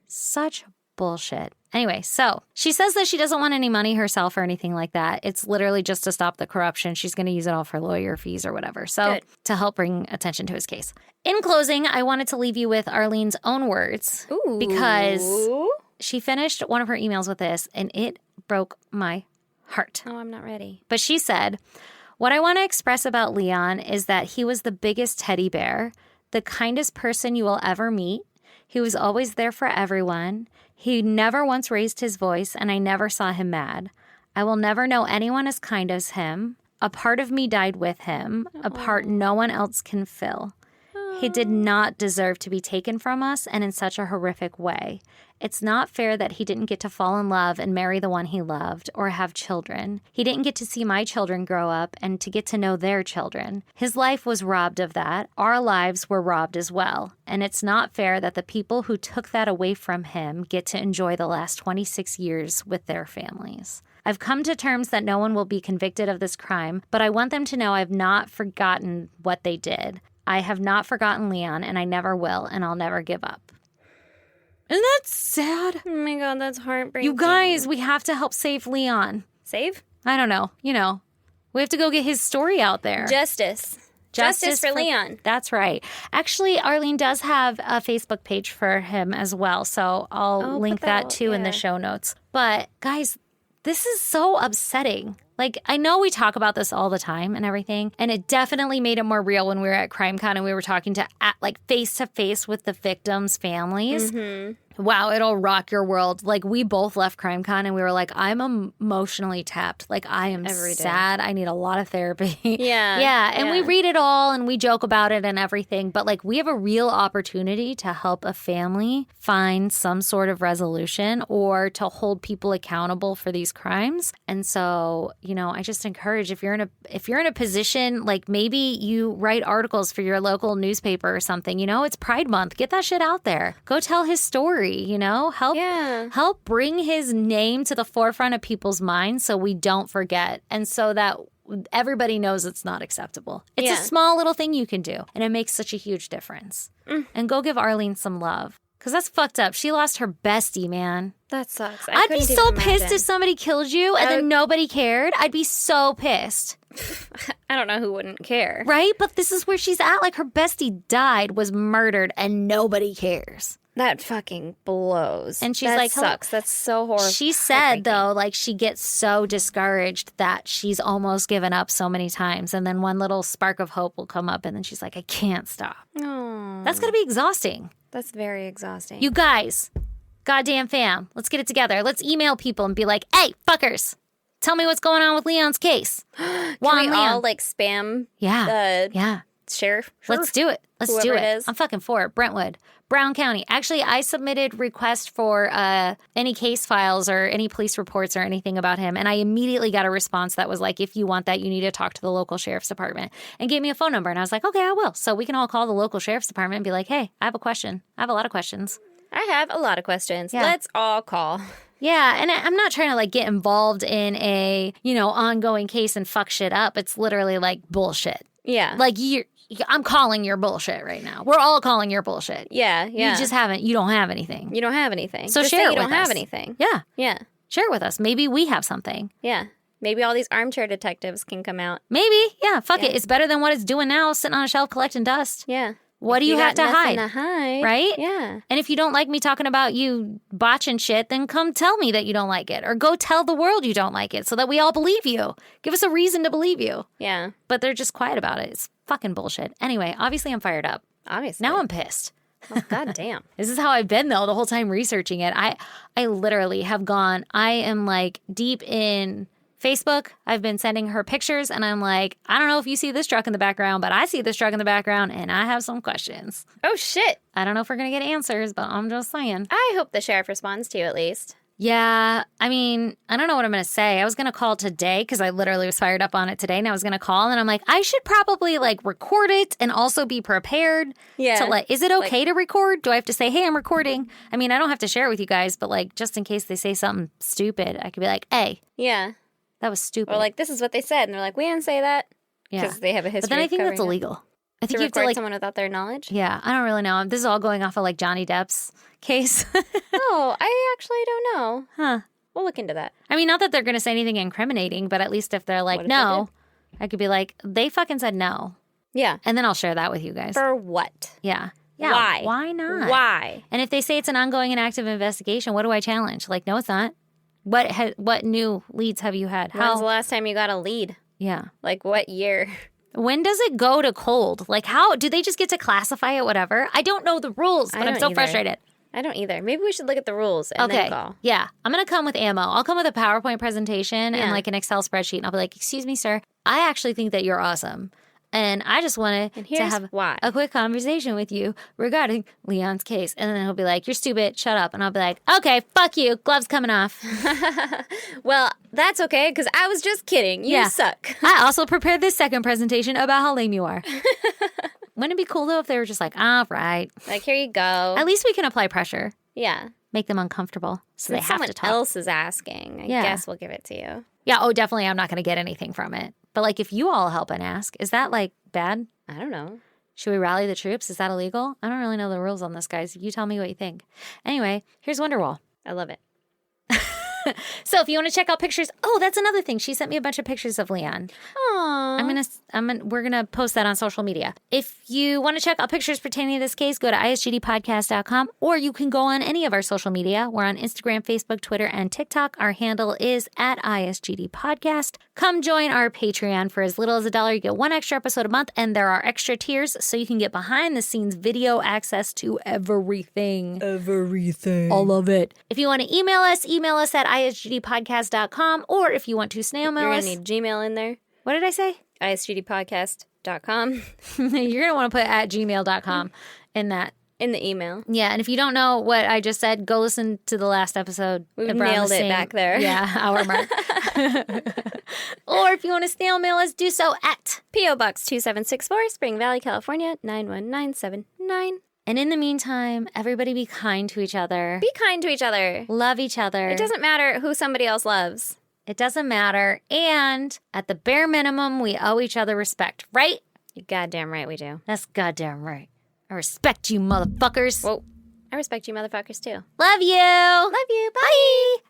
Such bullshit. Anyway, so she says that she doesn't want any money herself or anything like that. It's literally just to stop the corruption. She's going to use it all for lawyer fees or whatever. So Good. to help bring attention to his case. In closing, I wanted to leave you with Arlene's own words Ooh. because she finished one of her emails with this and it broke my heart. Oh, I'm not ready. But she said, what I want to express about Leon is that he was the biggest teddy bear, the kindest person you will ever meet. He was always there for everyone. He never once raised his voice, and I never saw him mad. I will never know anyone as kind as him. A part of me died with him, a part no one else can fill. He did not deserve to be taken from us and in such a horrific way. It's not fair that he didn't get to fall in love and marry the one he loved or have children. He didn't get to see my children grow up and to get to know their children. His life was robbed of that. Our lives were robbed as well. And it's not fair that the people who took that away from him get to enjoy the last 26 years with their families. I've come to terms that no one will be convicted of this crime, but I want them to know I've not forgotten what they did. I have not forgotten Leon, and I never will, and I'll never give up. Isn't that sad? Oh my God, that's heartbreaking. You guys, we have to help save Leon. Save? I don't know. We have to go get his story out there. Justice for Leon. That's right. Actually, Arlene does have a Facebook page for him as well, so I'll link that too in the show notes. But guys, this is so upsetting. Like, I know we talk about this all the time and everything, and it definitely made it more real when we were at CrimeCon and we were talking to face to face with the victims' families. Mm-hmm. Wow, it'll rock your world. Like, we both left CrimeCon and we were like, I'm emotionally tapped. Like, I am sad. I need a lot of therapy. Yeah. And we read it all and we joke about it and everything. But, like, we have a real opportunity to help a family find some sort of resolution or to hold people accountable for these crimes. And so, I just encourage, if you're in a position, like maybe you write articles for your local newspaper or something, it's Pride Month. Get that shit out there. Go tell his story. Help bring his name to the forefront of people's minds so we don't forget and so that everybody knows it's not acceptable. It's a small little thing you can do, and it makes such a huge difference. And go give Arlene some love, because that's fucked up. She lost her bestie, man. That sucks. I'd be so pissed if somebody killed you and then nobody cared. I'd be so pissed. I don't know who wouldn't care. Right? But this is where she's at. Like, her bestie died, was murdered, and nobody cares. That fucking blows. And she's that like, sucks. That's so horrible. She said, though, like, she gets so discouraged that she's almost given up so many times. And then one little spark of hope will come up, and then she's like, I can't stop. Oh, That's going to be exhausting. That's very exhausting. You guys, goddamn fam, let's get it together. Let's email people and be like, hey, fuckers, tell me what's going on with Leon's case. Can we all, like, spam the sheriff? Sure. Let's do it. Let's do it. I'm fucking for it. Brentwood. Brown County. Actually, I submitted requests for any case files or any police reports or anything about him, and I immediately got a response that was like, if you want that, you need to talk to the local sheriff's department, and gave me a phone number. And I was like, okay, I will. So we can all call the local sheriff's department and be like, hey, I have a question. I have a lot of questions. I have a lot of questions. Yeah. Let's all call. Yeah, and I'm not trying to, like, get involved in a, ongoing case and fuck shit up. It's literally, like, bullshit. Yeah. Like, I'm calling your bullshit right now. We're all calling your bullshit. Yeah. You don't have anything. You don't have anything. So just share it with us. You don't have us. anything. Yeah. Yeah. Share it with us. Maybe we have something. Yeah. Maybe all these armchair detectives can come out. Maybe. Yeah. Fuck it. It's better than what it's doing now, sitting on a shelf collecting dust. Yeah. What do you have to hide? Right? Yeah. And if you don't like me talking about you botching shit, then come tell me that you don't like it. Or go tell the world you don't like it so that we all believe you. Give us a reason to believe you. Yeah. But they're just quiet about it. It's fucking bullshit. Anyway, obviously I'm fired up. Obviously. Now I'm pissed. Oh, God damn. This is how I've been, though, the whole time researching it. I literally have gone, I am like deep in Facebook. I've been sending her pictures and I'm like, I don't know if you see this truck in the background, but I see this truck in the background and I have some questions. Oh, shit. I don't know if we're going to get answers, but I'm just saying. I hope the sheriff responds to you at least. Yeah, I mean, I don't know what I'm going to say. I was going to call today because I literally was fired up on it today and I was going to call and I'm like, I should probably like record it and also be prepared. Yeah. To like, is it okay to record? Do I have to say, hey, I'm recording? I mean, I don't have to share it with you guys, but like just in case they say something stupid, I could be like, hey. Yeah. That was stupid. Or like, this is what they said. And they're like, we didn't say that. Yeah. Because they have a history. But then I think that's illegal. I think to you have to record someone without their knowledge? Yeah, I don't really know. This is all going off of like Johnny Depp's case. Oh, I actually don't know. Huh. We'll look into that. I mean, not that they're going to say anything incriminating, but at least if they're like, no, I could be like, they fucking said no. Yeah. And then I'll share that with you guys. For what? Yeah. Yeah. Why? Why not? Why? And if they say it's an ongoing and active investigation, what do I challenge? Like, no, it's not. What new leads have you had? When's the last time you got a lead? Yeah. Like what year? When does it go to cold? Like how do they just get to classify it whatever? I don't know the rules, but I'm so frustrated. I don't either. Maybe we should look at the rules and then call. Yeah. I'm going to come with ammo. I'll come with a PowerPoint presentation and like an Excel spreadsheet. And I'll be like, excuse me, sir. I actually think that you're awesome. And I just wanted to here's have why. a quick conversation with you regarding Leon's case. And then he'll be like, you're stupid, shut up. And I'll be like, okay, fuck you, gloves coming off. Well, that's okay, because I was just kidding. You suck. I also prepared this second presentation about how lame you are. Wouldn't it be cool, though, if they were just like, all right. Like, here you go. At least we can apply pressure. Yeah. Make them uncomfortable so they have someone to talk. else is asking, I guess we'll give it to you. Yeah, oh, definitely I'm not going to get anything from it. But, like, if you all help and ask, is that, like, bad? I don't know. Should we rally the troops? Is that illegal? I don't really know the rules on this, guys. You tell me what you think. Anyway, here's Wonderwall. I love it. So if you want to check out pictures, oh, that's another thing. She sent me a bunch of pictures of Leon. Aww. We're gonna post that on social media. If you want to check out pictures pertaining to this case, go to isgdpodcast.com, or you can go on any of our social media. We're on Instagram, Facebook, Twitter, and TikTok. Our handle is at ISGDpodcast. Come join our Patreon for as little as $1. You get one extra episode a month, and there are extra tiers, so you can get behind the scenes video access to everything. All of it. If you want to email us at isgdpodcast.com, or if you want to snail mail You're us. going to need Gmail in there. What did I say? isgdpodcast.com. You're going to want to put at gmail.com in that. In the email. Yeah, and if you don't know what I just said, go listen to the last episode. We around nailed the it same- back there. Yeah, hour mark. Or if you want to snail mail us, do so at. P.O. Box 2764, Spring Valley, California, 91979. And in the meantime, everybody be kind to each other. Be kind to each other. Love each other. It doesn't matter who somebody else loves. It doesn't matter. And at the bare minimum, we owe each other respect, right? You're goddamn right we do. That's goddamn right. I respect you, motherfuckers. Well, I respect you motherfuckers too. Love you. Love you. Bye.